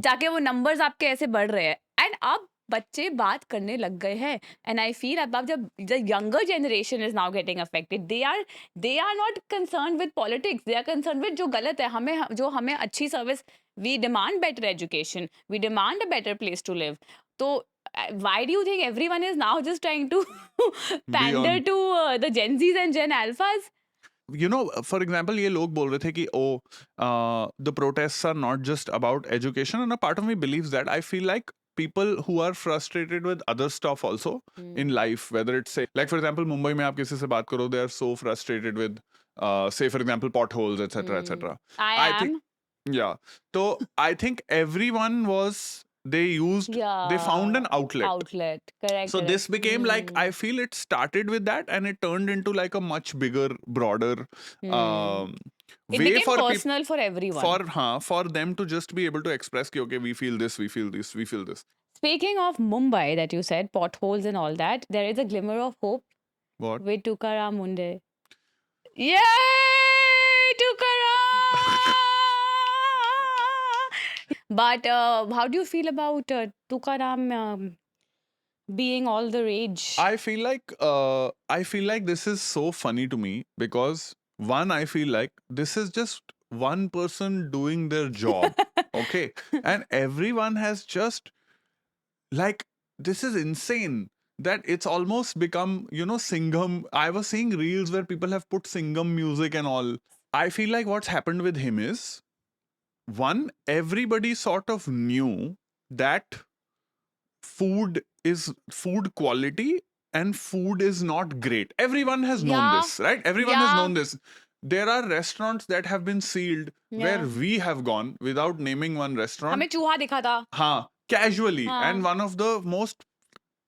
जाके वो नंबर्स आपके ऐसे बढ़ रहे हैं. एंड अब बच्चे बात करने लग गए हैं. एंड आई फील अब जब the younger generation is now getting affected, they are not concern with politics, they are concern with जो गलत है. हमें अच्छी service, we demand better education, we demand a better place to live. तो why do you think everyone is now just trying to pander on- to the Gen Zs and Gen Alphas? You know, for example, ये लोग बोल रहे थे कि the protests are not just about education, and a part of me believes that. I feel like people who are frustrated with other stuff also in life, whether it's, say, like for example, Mumbai में आप किसी से बात करो, they are so frustrated with say for example potholes, etc., etc. I am. think, yeah. So I think everyone was, they used, they found an outlet. Correct. So this became like, Hmm. I feel it started with that and it turned into like a much bigger, broader It way became for personal for everyone. for them to just be able to express ki, okay, we feel this, we feel this, we feel this. Speaking of Mumbai, that you said potholes and all that, there is a glimmer of hope What? with Tukaram Munde. Yay, Tukaram! But how do you feel about Tukaram being all the rage? I feel like this is so funny to me because, one, I feel like this is just one person doing their job. Okay, and everyone has just, like, this is insane that it's almost become, Singham. I was seeing reels where people have put Singham music and all. I feel like what's happened with him is, one, everybody sort of knew that food quality and food is not great. Everyone has known Yeah. this, right? Everyone has Yeah. known this. There are restaurants that have been sealed where Yeah. we have gone, without naming one restaurant. हमें चूहा दिखा था. हाँ, casually. हाँ. And one of the most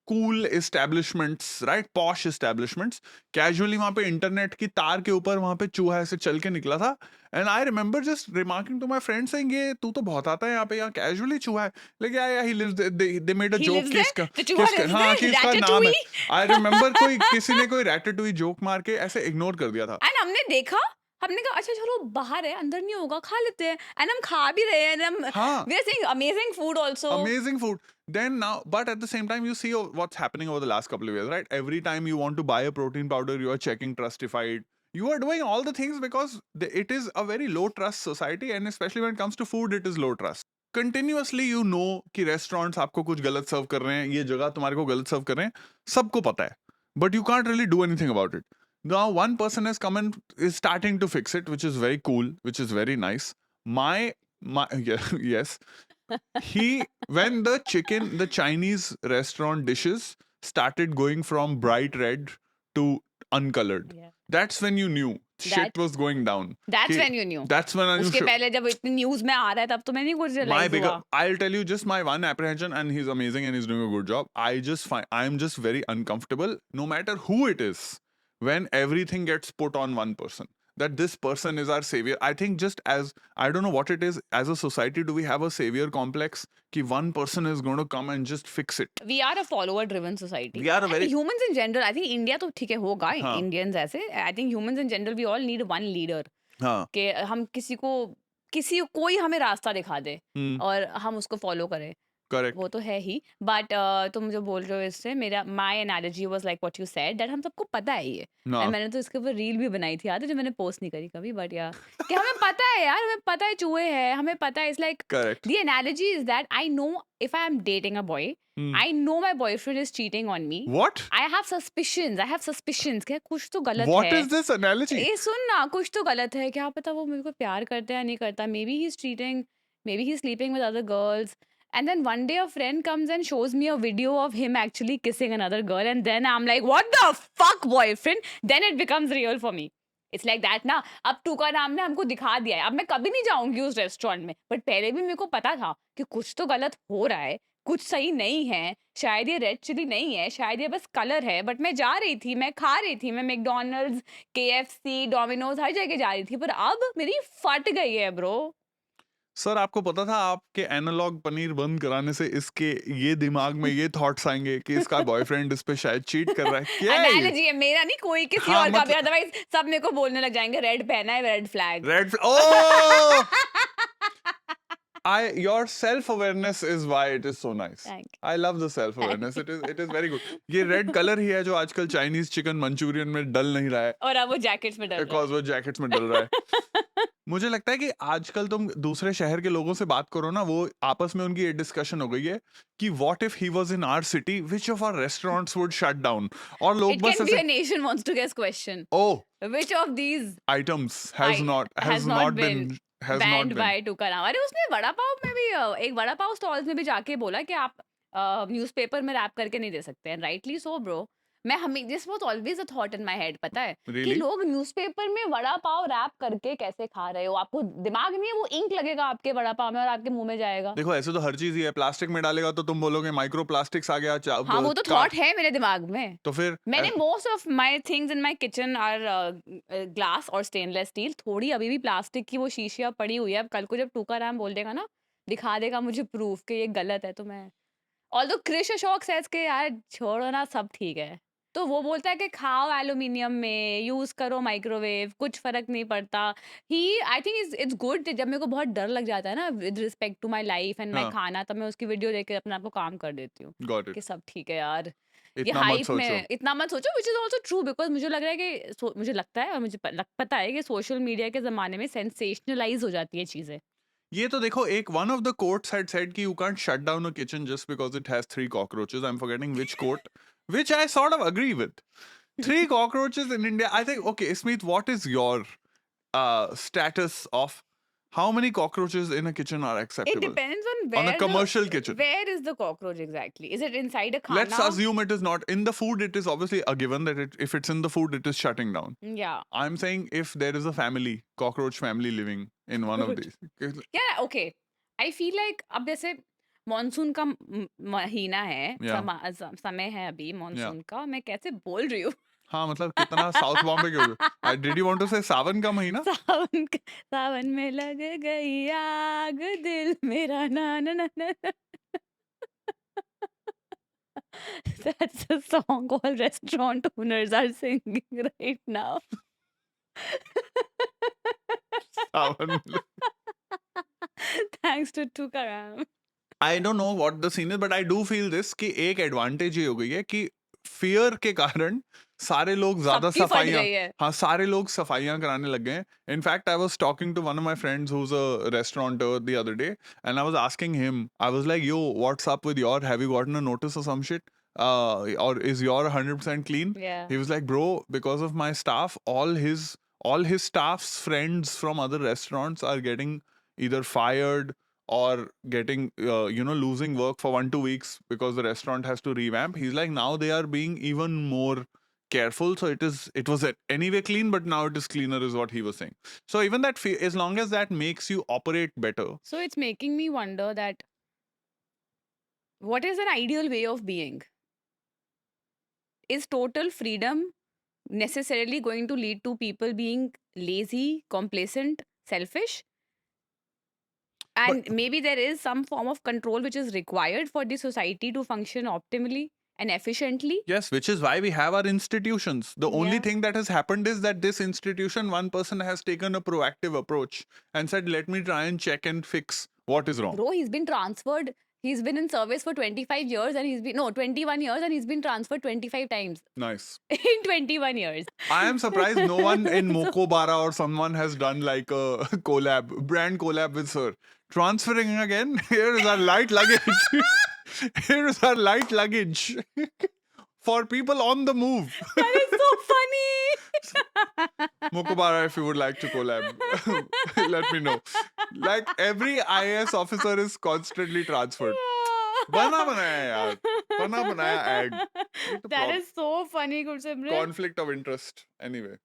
cool establishments, right? Posh establishments. Casually वहाँ पे internet की तार के ऊपर वहाँ पे चूहा ऐसे चल के निकला था. And I remember just remarking to my friend saying, ये तू तो बहुत आता है यहाँ पे, यहाँ casually चूहा है. Like, yeah, he lives there. They made a He joke lives कि there? इसका, The चूहा lives हाँ, there? कि इसका नाम है. Ratatouille? I remember किसी ने कोई ratatouille joke मार के ऐसे ignore कर दिया था. एंड हमने देखा, हमने कहा अच्छा चलो बाहर है, अंदर नहीं होगा, खा लेते हैं. एंड हम खा भी रहे हैं. हम हाँ. we are seeing amazing food also. Amazing food. Then now, but at the same time, you see what's happening over the last couple of years, right? Every time you want to buy a protein powder, you are checking Trustified. You are doing all the things because it is a very low trust society, and especially when it comes to food, it is low trust. Continuously, you know कि restaurants आपको कुछ गलत सर्व कर रहे हैं, ये जगह तुम्हारे को गलत सर्व कर रहे हैं, सबको पता है. But you can't really do anything about it. Now, one person has come and is starting to fix it, which is very cool, which is very nice. My Yes. When the Chinese restaurant dishes started going from bright red to uncolored, Yeah. that's when you knew shit That- was going down. That's कि- when you knew. That's when I knew उसके shit. पहले जब इतनी news में आ रहा है तब तो मैं नहीं कुछ रियलाइज हुआ. I'll tell you just my one apprehension, and he's amazing and he's doing a good job. I'm just very uncomfortable, no matter who it is, when everything gets put on one person. That this person is our savior. I think just as I don't know what it is, as a society, do we have a savior complex? Ki one person is going to come and just fix it. We are a follower driven society. We are a And very humans in general, I think India तो ठीक है होगा, हाँ. Indians ऐसे. I think humans in general, we all need one leader. हाँ. कि हम कोई हमें रास्ता दिखा दे Hmm. और हम उसको फॉलो करें. Correct. वो तो है ही. बट तुम जो बोल रहे हो इससे, मेरा my analogy was like what you said, that हम सबको पता है ये. No. एंड मैंने तो इसके ऊपर रील भी बनाई थी, याद है, जो मैंने पोस्ट नहीं करी कभी. बट या कि हमें पता है यार, हमें पता है चूहे हैं, हमें पता है. It's like Correct. the analogy is that I know if I am dating a boy, Hmm. I know my boyfriend is cheating on me. What? I have suspicions कि कुछ तो गलत What है. is this analogy? ए सुन ना, कुछ तो गलत है. क्या पता वो मेरे को प्यार करता है या नहीं करता. Maybe he's cheating, maybe he's sleeping with other girls. And then one day a friend comes and shows me a video of him actually kissing another girl, and then I'm like, what the fuck, boyfriend? Then it becomes real for me. It's like that ना. अब to का नाम ने हमको दिखा दिया है. अब मैं कभी नहीं जाऊंगी उस रेस्टोरेंट में. बट पहले भी मेरे को पता था कि कुछ तो गलत हो रहा है, कुछ सही नहीं है. शायद ये रेड चिली नहीं है, शायद ये बस कलर है. बट मैं जा रही थी, मैं खा रही थी, मैं मैकडोनल्ड्स, KFC, डोमिनोज हर जगह जा रही थी. पर अब मेरी फट गई है ब्रो. सर आपको पता था आपके एनालॉग पनीर बंद कराने से इसके ये दिमाग में ये थॉट्स आएंगे कि इसका बॉयफ्रेंड इस पे शायद चीट कर रहा है. क्या है ये? एनालॉजी है मेरा, नहीं कोई किसी हाँ, और का भी. मतलब- अदरवाइज सब मेरे को बोलने लग जाएंगे रेड पहना है, red flag. Red oh your self awareness is why it is so nice. Thank you. I love the self awareness. It is very good. ये रेड कलर ही है जो आजकल चाइनीज चिकन मंचूरियन में डल नहीं रहा है और अब वो जैकेट्स में डल रहा बिकॉज वो जैकेट्स में डल रहा है. मुझे लगता है कि आजकल तुम दूसरे शहर के लोगों से बात करो ना, वो आपस में उनकी ये डिस्कशन हो गई है कि what if he was in our city, which of our restaurants would shut down. और है. लोग It बस can be a ऐसे nation wants to guess question. oh Which of these items has has not not been been has not banned been. by Tukaram? अरे उसने वड़ा पाव में भी एक वड़ा पाव स्टॉल्स में भी जाके बोला कि आप न्यूज़पेपर में रैप करके नहीं दे सकते हैं. Rightly so bro. मैं हमें this was always a thought in my head, पता है कि Really? लोग न्यूज़पेपर में वड़ा पाव रैप करके कैसे खा रहे हो. आपको दिमाग नहीं है, वो इंक लगेगा आपके वड़ा पाव में और आपके मुंह में जाएगा. देखो ऐसे तो हर चीज ही है. प्लास्टिक में डालेगा तो तुम बोलोगे माइक्रो प्लास्टिक्स आ गया. हाँ वो तो थॉट है मेरे दिमाग में. तो फिर मैंने most of my things in my kitchen are glass और स्टेनलेस स्टील. थोड़ी अभी भी प्लास्टिक की वो शीशियां पड़ी हुई है. अब कल को जब टूकाराम बोल देगा ना, दिखा देगा मुझे प्रूफ कि ये गलत है, तो मैं ऑल्दो क्रिश अशोक सेज के यार छोड़ो ना, सब ठीक है. तो वो बोलता है कि खाओ एल्यूमिनियम में, यूज करो माइक्रोवेव, कुछ फर्क नहीं पड़ता. He I think it's good. जब मेरे को बहुत डर लग जाता है ना with respect to my life and my हाँ. खाना, तब मैं उसकी वीडियो देख के अपने आप को काम कर देती हूँ गॉट कि इट. सब ठीक है यार. ये इतना मत हाइप सोचो. में इतना मत सोचो, which is also true. Because मुझे लग रहा है कि मुझे लगता है और मुझे पता है कि सोशल मीडिया के जमाने में सेंसेशनलाइज हो जाती है चीजें. ये तो देखो एक one of the courts had said कि you can't shut down a kitchen just because it has 3 cockroaches. I'm forgetting which court, which I sort of agree with. 3 cockroaches in India. I think okay, Smith, what is your status of how many cockroaches in a kitchen are It acceptable? depends on where On a commercial kitchen. Where is the cockroach exactly? Is it inside a khana? Let's assume it is not. In the food, it is obviously a given that if it's in the food, it is shutting down. Yeah. I'm saying if there is a family, cockroach family living in one of these. Yeah, okay. I feel like अब जैसे monsoon का महीना है, Yeah. समय है अभी monsoon का. मैं कैसे बोल रही हूँ. हाँ मतलब कितना साउथ बॉम्बे क्यों? Did you want to say सावन का महीना? सावन में लग गई आग दिल मेरा ना ना ना ना. That's a song all restaurant owners are singing right now. सावन में Thanks to Tukaram. I don't know what the scene is, but I do feel this कि एक एडवांटेज ये हो गई है कि फियर के कारण सारे लोग ज्यादा सबकी फट सफाइयां गई है. हाँ सारे लोग सफाइयां कराने लग गए हैं. In fact I was talking to one of my friends who's a restaurateur the other day and I was asking him, I was like, yo, what's up with your, have you gotten a notice or some shit, or is your 100% clean? Yeah. He was like, bro, because of my staff, all his staff's friends from other restaurants are getting either fired or getting losing work for 1-2 weeks because the restaurant has to revamp. He's like, now they are being even more careful, so it was anyway clean, but now it is cleaner, is what he was saying. So even that as long as that makes you operate better. So it's making me wonder that what is an ideal way of being? Is total freedom necessarily going to lead to people being lazy, complacent, selfish? And maybe there is some form of control which is required for the society to function optimally and efficiently. Yes, which is why we have our institutions. The only Yeah. thing that has happened is that this institution, one person has taken a proactive approach and said, let me try and check and fix what is wrong. Bro, he's been transferred. He's been in service for 25 years and 21 years and he's been transferred 25 times Nice. in 21 years. I am surprised no one in Mokobara or someone has done like a brand collab with Sir. Transferring again, here is our light luggage. Here is our light luggage for people on the move. That is so funny. Mokobara, if you would like to collab, let me know. Like every IAS officer is constantly transferred. Bana banaya yaar. Bana banaya egg. That is so funny, Gursimran. Conflict of interest. Anyway.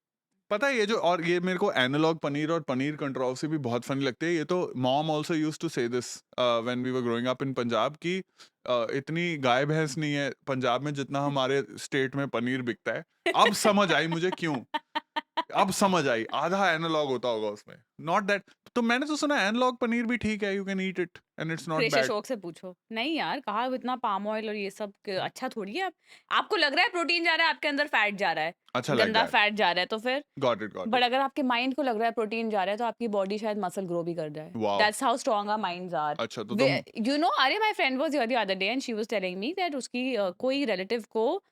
पता है ये जो और ये मेरे को analogue paneer और paneer controversy भी बहुत फनी लगती है. ये तो mom also used to say this when we were growing up in Punjab कि इतनी गाय भैंस नहीं है पंजाब में जितना हमारे स्टेट में पनीर बिकता है. अब समझ आई मुझे क्यों. अब समझ आई. आधा एनालॉग होता होगा उसमें. Not that. तो मैंने तो सुना एनालॉग पनीर भी ठीक है. You can eat it and it's not कृषि बैड. अशोक से पूछो. नहीं यार, कहा इतना पाम ऑयल और ये सब अच्छा थोड़ी है. आपको लग रहा है प्रोटीन जा रहा है, आपके अंदर फैट जा रहा है, अच्छा लग गंदा रहा है. फैट जा रहा है, तो फिर गॉट इट बट अगर आपके माइंड को लग रहा है प्रोटीन जा रहा है तो आपकी बॉडी शायद मसल ग्रो भी कर जाए. Wow. That's how strong our minds are. अच्छा तो तुम यू नो, अरे my friend was here the other day and she was telling me that उसकी कोई रिलेटिव को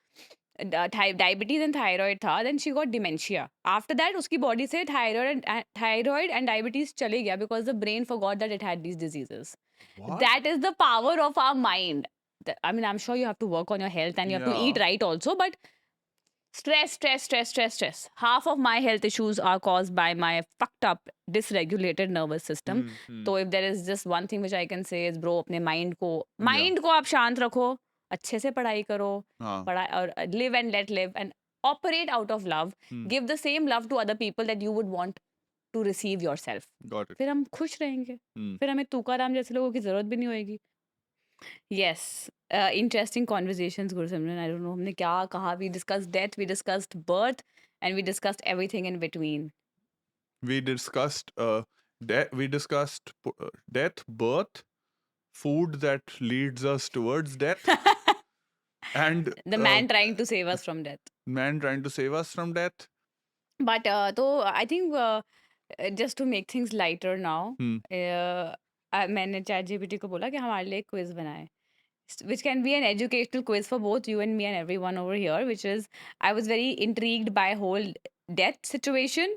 डायबिटीज एंड थायराइड था. Then she got dementia. After that उसकी body से थायराइड एंड डायबिटीज चले गया because the brain forgot that it had these diseases. What? That is the power of our mind. I mean, I'm sure you have to work on your health and you have to Yeah. eat right also, but stress. Half of my health issues are caused by my fucked up, dysregulated nervous system. So if there is just one thing which I can say is, bro, अपने mind को आप शांत रखो, अच्छे से पढ़ाई करो, हाँ. पढ़ाई और live and let live and operate out of love. Give the same love to other people that you would want to receive yourself. Got it. फिर हम खुश रहेंगे. फिर हमें तुकाराम जैसे लोगों की जरूरत भी नहीं होएगी. Yes, interesting conversations, Gursimran. I don't know हमने क्या कहा. We discussed death, we discussed birth, and we discussed everything in between. We discussed death, birth, food that leads us towards death, and The man trying to save us from death. man trying to save us from death. But तो I think just to make things lighter now, मैंने ChatGPT को बोला कि हमारे लिए quiz बनाए, which can be an educational quiz for both you and me and everyone over here, which is, I was very intrigued by whole death situation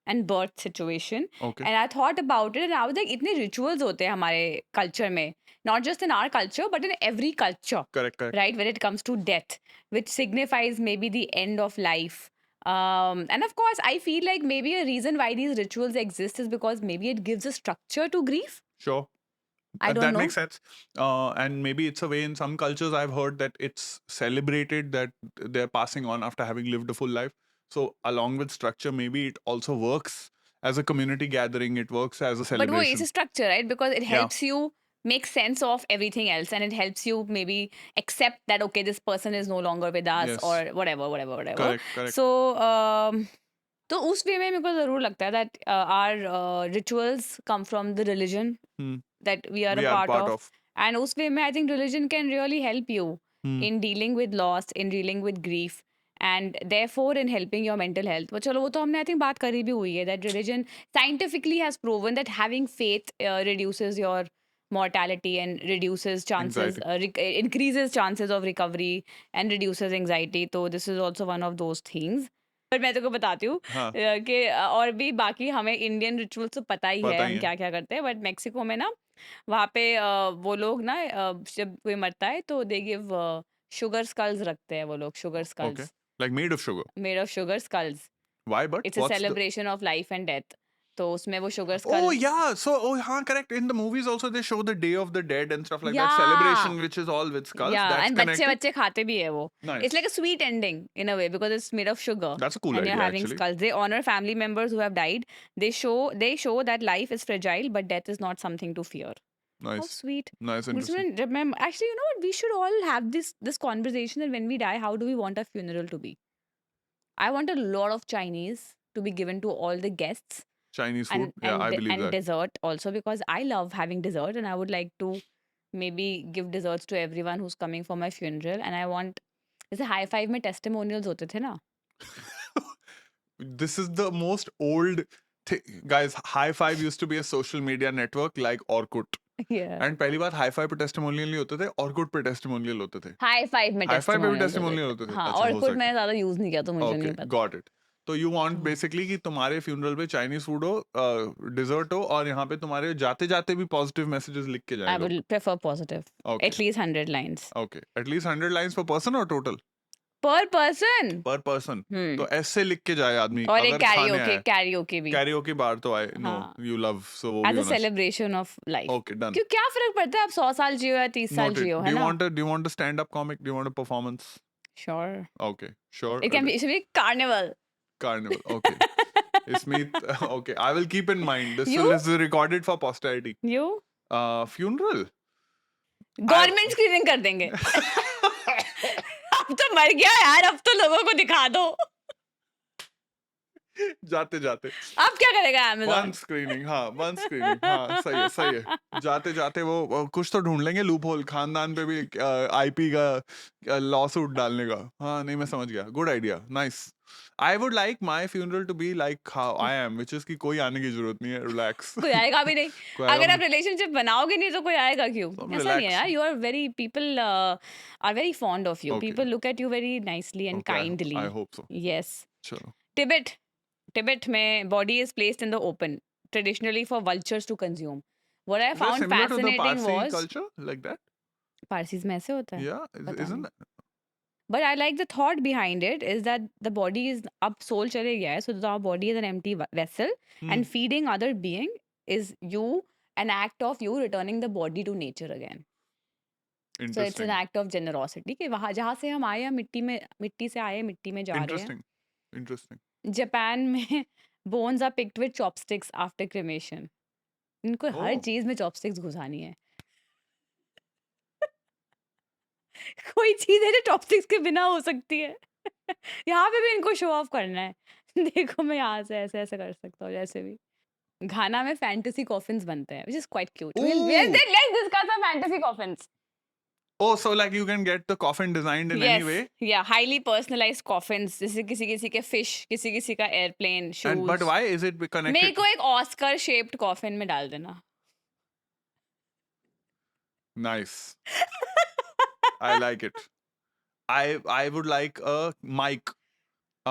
and birth situation. Okay. And I thought about it and I was like, इतने rituals होते हैं हमारे culture में, not just in our culture but in every culture. Correct. Right, when it comes to death, which signifies maybe the end of life. And of course, I feel like maybe a reason why these rituals exist is because maybe it gives a structure to grief. Sure. I don't that know. makes sense. And maybe it's a way in some cultures I've heard that it's celebrated that they're passing on after having lived a full life. So along with structure, maybe it also works as a community gathering. It works as a But वो celebration. is a structure, right? Because it Yeah. helps you make sense of everything else and it helps you maybe accept that, okay, this person is no longer with us Yes. or whatever. Correct. So, तो उस वे में मेरे को ज़रूर लगता है that our rituals come from the religion Hmm. that we are We a are part of. And उस वे में I think religion can really help you Hmm. in dealing with loss, in dealing with grief, and therefore in helping your mental health. वो चलो वो तो हमने I think बात करी भी हुई है that religion scientifically has proven that having faith reduces your mortality and reduces chances, increases chances of recovery and reduces anxiety. तो this is also one of those things. पर मैं तेको बताती हूँ हाँ. कि और भी बाकी हमें इंडियन रिचुअल्स तो पता ही है पता ही हम है. क्या क्या करते हैं. बट मेक्सिको में ना वहाँ पे वो लोग ना जब कोई मरता है तो दे गिव शुगर स्कल्स रखते हैं वो लोग. Sugar Okay. Skulls Like made of sugar. Made of sugar skulls. Why? But it's a what's the... celebration of life and death. तो उसमें वो sugar skull. Oh yeah, so हाँ, correct. In the movies also they show the Day of the Dead and stuff like that Yeah. celebration, which is all with skulls. Yeah, That's and connected. बच्चे खाते भी है वो. Nice. It's like a sweet ending in a way because it's made of sugar. That's a cool and idea, you're having actually. skulls. They honor family members who have died. They show that life is fragile, but death is not something to fear. How Nice, sweet. nice, interesting. Gulsman, remember, actually, you know what? We should all have this conversation that when we die, how do we want our funeral to be? I want a lot of Chinese to be given to all the guests. Chinese food. Yeah, I believe and that. dessert also because I love having dessert and I would like to maybe give desserts to everyone who's coming for my funeral and I want जैसे high five में testimonials होते थे ना. This is the most old thing. Guys, High Five used to be a social media network like Orkut. Yeah. And पहली बार High Five पे testimonial नहीं होते थे, Orkut पे testimonial होते थे. High five में High Five पे भी testimonials testimonial होते होते थे. थे. हाँ, अच्छा, और हो कुछ सकता मैंने ज़्यादा यूज़ नहीं किया तो मुझे नहीं Okay, पता. got it. तो you want basically कि तुम्हारे funeral पे Chinese food हो, dessert हो और यहाँ पे तुम्हारे जाते जाते भी positive messages लिख के I जाए लोग. would prefer positive. Okay. At least 100 lines. Okay. At least 100 lines per person or total? Per person. Per person. Hmm. तो ऐसे लिख के जाए आदमी और एक अगर खाने karaoke आए. karaoke भी. Karaoke बार तो आए. No, हाँ. you love. So वो As भी a होना चाहिए. celebration of life. Okay, done. क्यों क्या फर्क पड़ता है आप 100 साल जियो या 30 साल Noted. जियो Do है you ना? want a stand-up comic? Do you want a performance? Sure. Okay, sure. It can be. It should be carnival. Carnival. Okay. Ismeet. Okay, I will keep in mind. This You? is recorded for posterity. You? Funeral. Government screening कर देंगे. अब तो मर गया यार. अब तो लोगों को दिखा दो. जाते जाते. अब क्या करेगा Amazon? One screening. हाँ, one screening. हाँ, सही है, सही है. जाते जाते वो कुछ तो ढूंढ लेंगे लूप होल खानदान पे भी IP का लॉ सूट डालने का. हाँ, नहीं मैं समझ गया. Good idea. Nice. I would like my funeral to be like how I am, which is कि कोई आने की जरूरत नहीं है. Relax. कोई आएगा भी नहीं. कोई आएगा अगर आप भी रिलेशनशिप बनाओगे नहीं तो कोई आएगा क्यों? So, ऐसा नहीं है relax. यार. You are very people are very fond of you. Okay. People look at you very nicely and Okay, kindly. I hope so. Yes. चलो. Tibet में body is placed in the open traditionally for vultures to consume. What I Is that found similar to the fascinating Parsi was culture like that? Parsis में ऐसे होता है. Yeah, पता isn't नहीं. that? But I like the thought behind it is that the body is अब soul चले गया है, so our body is an empty vessel and feeding other being is you an act of you returning the body to nature again. So it's an Interesting. act of generosity कि वहाँ जहाँ से हम आए हैं मिट्टी से आए मिट्टी में जा रहे हैं. Interesting. Interesting. जापान में bones are picked with chopsticks after cremation. इनको हर Oh. चीज में chopsticks घुसानी है. कोई चीज है जो chopsticks के बिना हो सकती है. यहाँ पे भी इनको शो ऑफ करना है. देखो मैं यहाँ से ऐसे ऐसे कर सकता हूँ जैसे भी. घाना में fantasy coffins बनते हैं, which is quite cute. Let's discuss our fantasy coffins. Oh, so like you can get the coffin designed in any way? Yeah, highly personalized coffins. जैसे किसी के fish, किसी का airplane, shoes. And but why is it connected? मेरे को एक Oscar shaped coffin में डाल देना. Nice. I like it. I would like a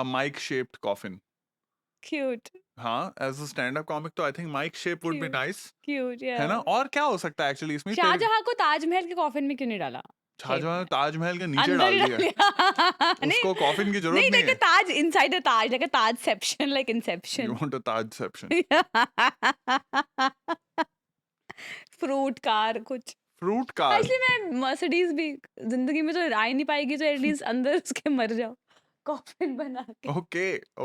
mic shaped coffin. Cute, हाँ, as a stand-up comic तो I think mic shape would be Cute. nice. cute, yeah. है ना? और क्या हो सकता है actually इसमें? शाहजहां को ताजमहल के कॉफिन में क्यों नहीं डाला? शाहजहां ताजमहल के नीचे अंदर डाल ही दिया. डाल उसको coffin की जरूरत नहीं, नहीं like a है. ताज inside a taj, like a tajception, like You inception. want a tajception. Fruit car कुछ. Fruit car. एक्चुअली मैं मर्सिडीज भी जिंदगी में तो आ ही नहीं पाएगी तो एटलीस्ट अंदर उसके मर जाओ कॉफिन बना के.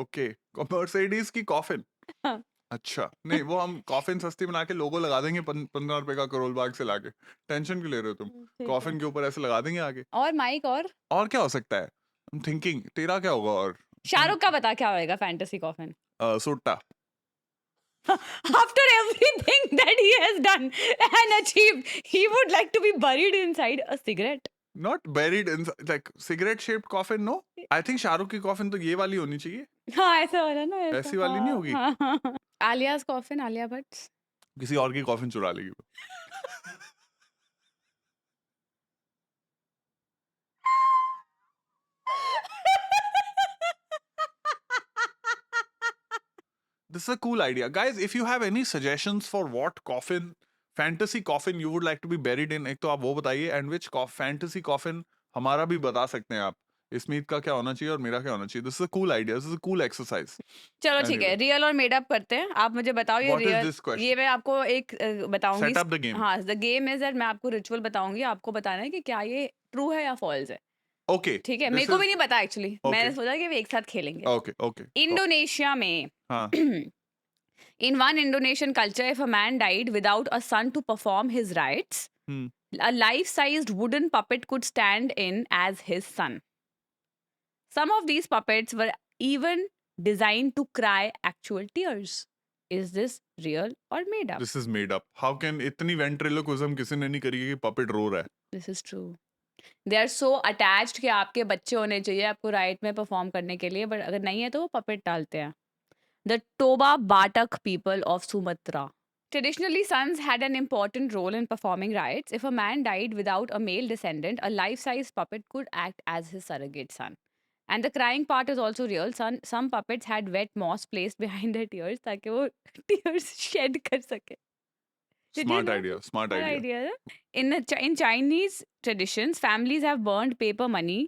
Okay. Mercedes की coffin. हाँ. अच्छा नहीं वो हम कॉफिन सस्ती बना के लोगो लगा देंगे 15 रुपए का करोल बाग से लाके. टेंशन क्यों ले रहे हो तुम? ठीक कॉफिन है. के ऊपर ऐसे लगा देंगे आगे. और माइक और क्या हो सकता है? I'm thinking तेरा क्या होगा और? शाहरुख का बता क्या होएगा fantasy coffin. Sutta. After everything that he has done and achieved, he would like to be buried inside a cigarette. Not buried in like cigarette shaped coffin, no? I think Shahrukh की coffin तो ये वाली होनी चाहिए. हाँ ऐसा हो रहा ना ऐसा. ऐसी वाली नहीं होगी? हाँ. आलिया's coffin, आलिया भट्ट. किसी और की coffin चुरा लेगी वो. This is a cool idea. Guys, if you have any suggestions for what fantasy coffin you would like to be buried in, एक तो आप वो बताइए and which fantasy coffin हमारा भी बता सकते हैं आप. स्मिथ का क्या होना चाहिए और मेरा क्या होना चाहिए. This is a cool idea. This is a cool exercise. चलो ठीक है, Anyway, रियल और मेड अप करते हैं. आप मुझे बताओ ये what is real, this question? ये मैं आपको एक बताऊंगी. Set up the game. हाँ, द गेम इज दैट मैं आपको रिचुअल बताऊंगी, आपको बताना है कि क्या ये ट्रू है या फॉल्स है. Okay. ठीक है, This मेरे को भी is नहीं पता एक्चुअली. मैंने okay. सोचा कि वे एक साथ खेलेंगे. Okay. Okay. इंडोनेशिया में हाँ. in one Indonesian culture, if a man died without a son to perform his rites, Hmm. a life-sized wooden puppet could stand in as his son. Some of these puppets were even designed to cry actual tears. Is this real or made up? This is made up. How can इतनी ventriloquism किसी ने नहीं करी है कि puppet रो रहा है. This is true. They are so attached कि आपके बच्चे होने चाहिए आपको राइट में परफॉर्म करने के लिए, बट अगर नहीं है तो वो पपेट डालते हैं. The Toba Batak people of Sumatra. Traditionally, sons had an important role in performing rites. If a man died without a male descendant, a life-size puppet could act as his surrogate son. And the crying part is also real. Some puppets had wet moss placed behind their ears ताकि वो tears shed कर सके. Did you Smart know? idea. Smart Good idea. idea. In Chinese traditions, families have burned paper money,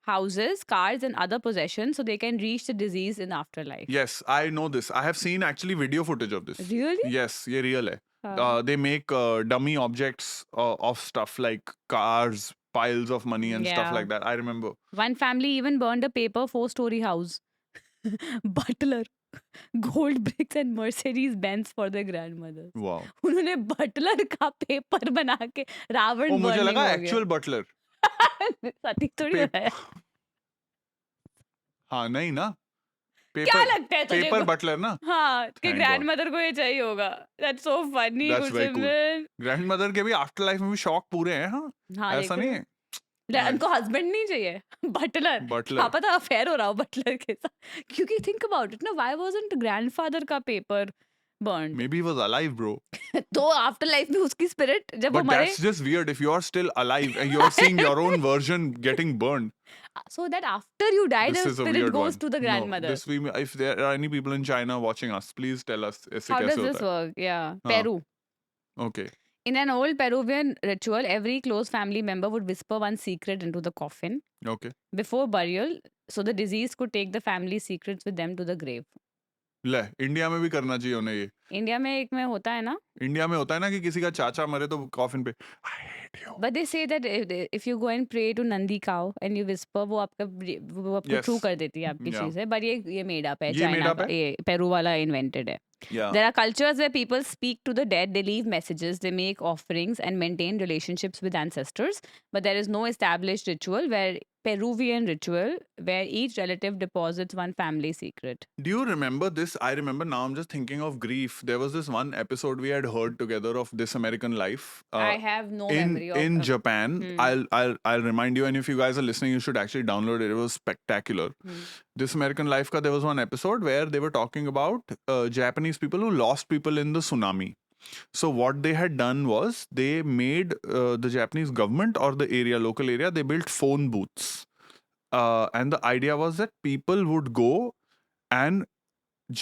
houses, cars, and other possessions so they can reach the disease in afterlife. Yes, I know this. I have seen actually video footage of this. Really? Yes, ये real है. हाँ. They make dummy objects of stuff like cars, piles of money and stuff Yeah. like that. I remember. One family even burned a paper 4-story house. Butler, gold bricks and Mercedes Benz for their grandmother. Wow. उन्होंने Buttler का paper बना के Ravan Oh, मुझे burning लगा हो actual butler. गया. सटीक थोड़ी होता है. हाँ नहीं ना. क्या Paper. लगता है तुझे? Paper butler ना. हाँ, कि Thank God. ग्रैंडमदर को ये चाहिए होगा. That's so funny. That's very cool. Gursimran. Grandmother के भी after life में भी शौक पूरे हैं हाँ. हाँ, ऐसा देख नहीं रहे है. हो? उनको हस्बैंड नहीं चाहिए. बटलर. Butler. क्या पता अफेयर हो रहा हो बटलर के साथ. क्योंकि थिंक अबाउट इट ना, व्हाई वाजंट ग्रैंडफादर का paper burned? Maybe he was alive, bro. तो आफ्टर लाइफ में उसकी स्पिरिट जब वो But मरे, that's just weird if you are still alive and you're seeing your own version getting burned. so that after you die This the is a spirit weird goes one. to the grandmother. No, this if there are any people in China watching us, please tell us. ऐसे How कैसे does this होता है? work? Yeah. हाँ. Peru. Okay. In an old Peruvian ritual, every close family member would whisper one secret into the coffin Okay. before burial, so the deceased could take the family secrets with them to the grave. ले India में भी करना चाहिए उन्हें ये. India में एक में होता है ना, इंडिया में होता है ना कि किसी का चाचा मरे तो कॉफिन पे I hate you. but they say that if you go and pray to Nandi cow and you whisper, वो आपको Yes. true कर देती है आपकी Yeah. चीज है. But ये made up है, ये made चाइना up का, है? ये पेरू वाला invented है. Yeah. There are cultures where people speak to the dead, they leave messages, they make offerings and maintain relationships with ancestors. But there is no established ritual where Peruvian ritual where each relative deposits one family secret. Do you remember this? I remember now. I'm just thinking of grief. There was this one episode we had heard together of This American Life. I have no in memory of in Japan. Hmm. I'll remind you, and if you guys are listening, you should actually download it. It was spectacular. Hmm. This American Life ka, there was one episode where they were talking about Japanese people who lost people in the tsunami. So what they had done was they made the Japanese government or the local area, they built phone booths. And the idea was that people would go and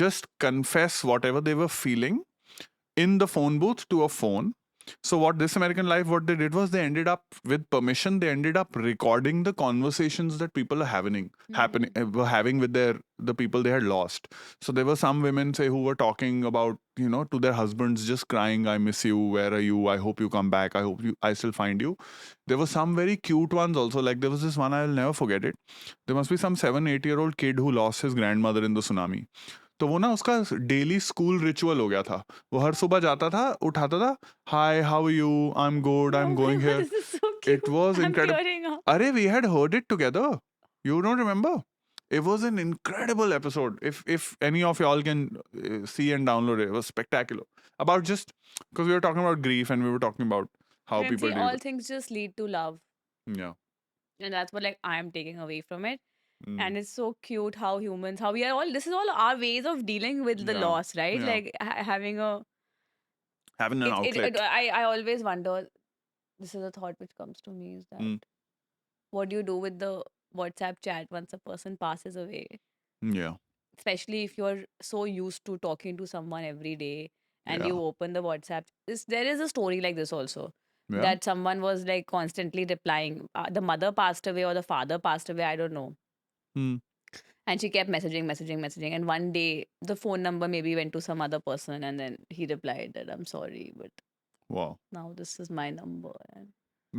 just confess whatever they were feeling in the phone booth to a phone. So what This American Life, what they did was they ended up, with permission, they ended up recording the conversations that people are were having with the people they had lost. So there were some women, say, who were talking about, to their husbands, just crying, I miss you, where are you, I hope you come back, I still find you. There were some very cute ones also, like there was this one, I'll never forget it. There must be some 7-8-year-old kid who lost his grandmother in the tsunami. तो वो ना उसका daily school ritual हो गया था. वो हर सुबह जाता था, उठाता था, hi how are you, I am good, I am going here. This is so cute. It was I'm incredible. tearing up. Arey, we had heard it together. You don't remember? It was an incredible episode. If any of y'all can see and download it, it was spectacular. About just because we were talking about grief and we were talking about how And people see, deal all with. things just lead to love, Yeah. and that's what like I am taking away from it. Mm. And it's so cute how humans, how we are all, this is all our ways of dealing with the Yeah. loss, right? Yeah. Like having a Having an outlet. I always wonder, this is a thought which comes to me, is that Mm. what do you do with the WhatsApp chat once a person passes away, Yeah. especially if you're so used to talking to someone every day and Yeah. you open the WhatsApp. There is a story like this also. Yeah. that someone was like constantly replying. The mother passed away or the father passed away, I don't know. Hmm. And she kept messaging. And one day the phone number maybe went to some other person, and then he replied that I'm sorry, but Wow. now this is my number. And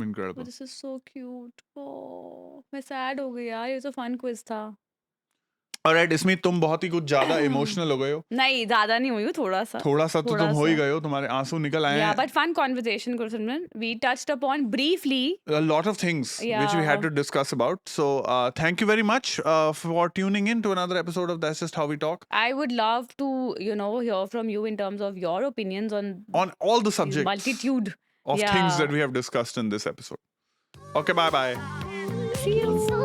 Incredible. but this is so cute. Oh, मैं sad हो गई यार. It was a fun quiz था. Alright, इसमें तुम बहुत ही कुछ ज्यादा इमोशनल हो गए हो. नहीं ज़्यादा नहीं हुई हूँ, थोड़ा सा. थोड़ा सा तो थोड़ा तुम हो ही सा. गए हो, तुम्हारे आंसू निकल आए Yeah, हैं. but fun conversation, Gursimran. We touched upon briefly. A lot of things which we Yeah. had to discuss about. So thank you very much for tuning in to another episode of That's Just How We Talk I would love to, hear from you in terms of your opinions on on all the these subjects multitude. of Yeah. things that we have discussed in this episode. Okay, bye bye. See you. So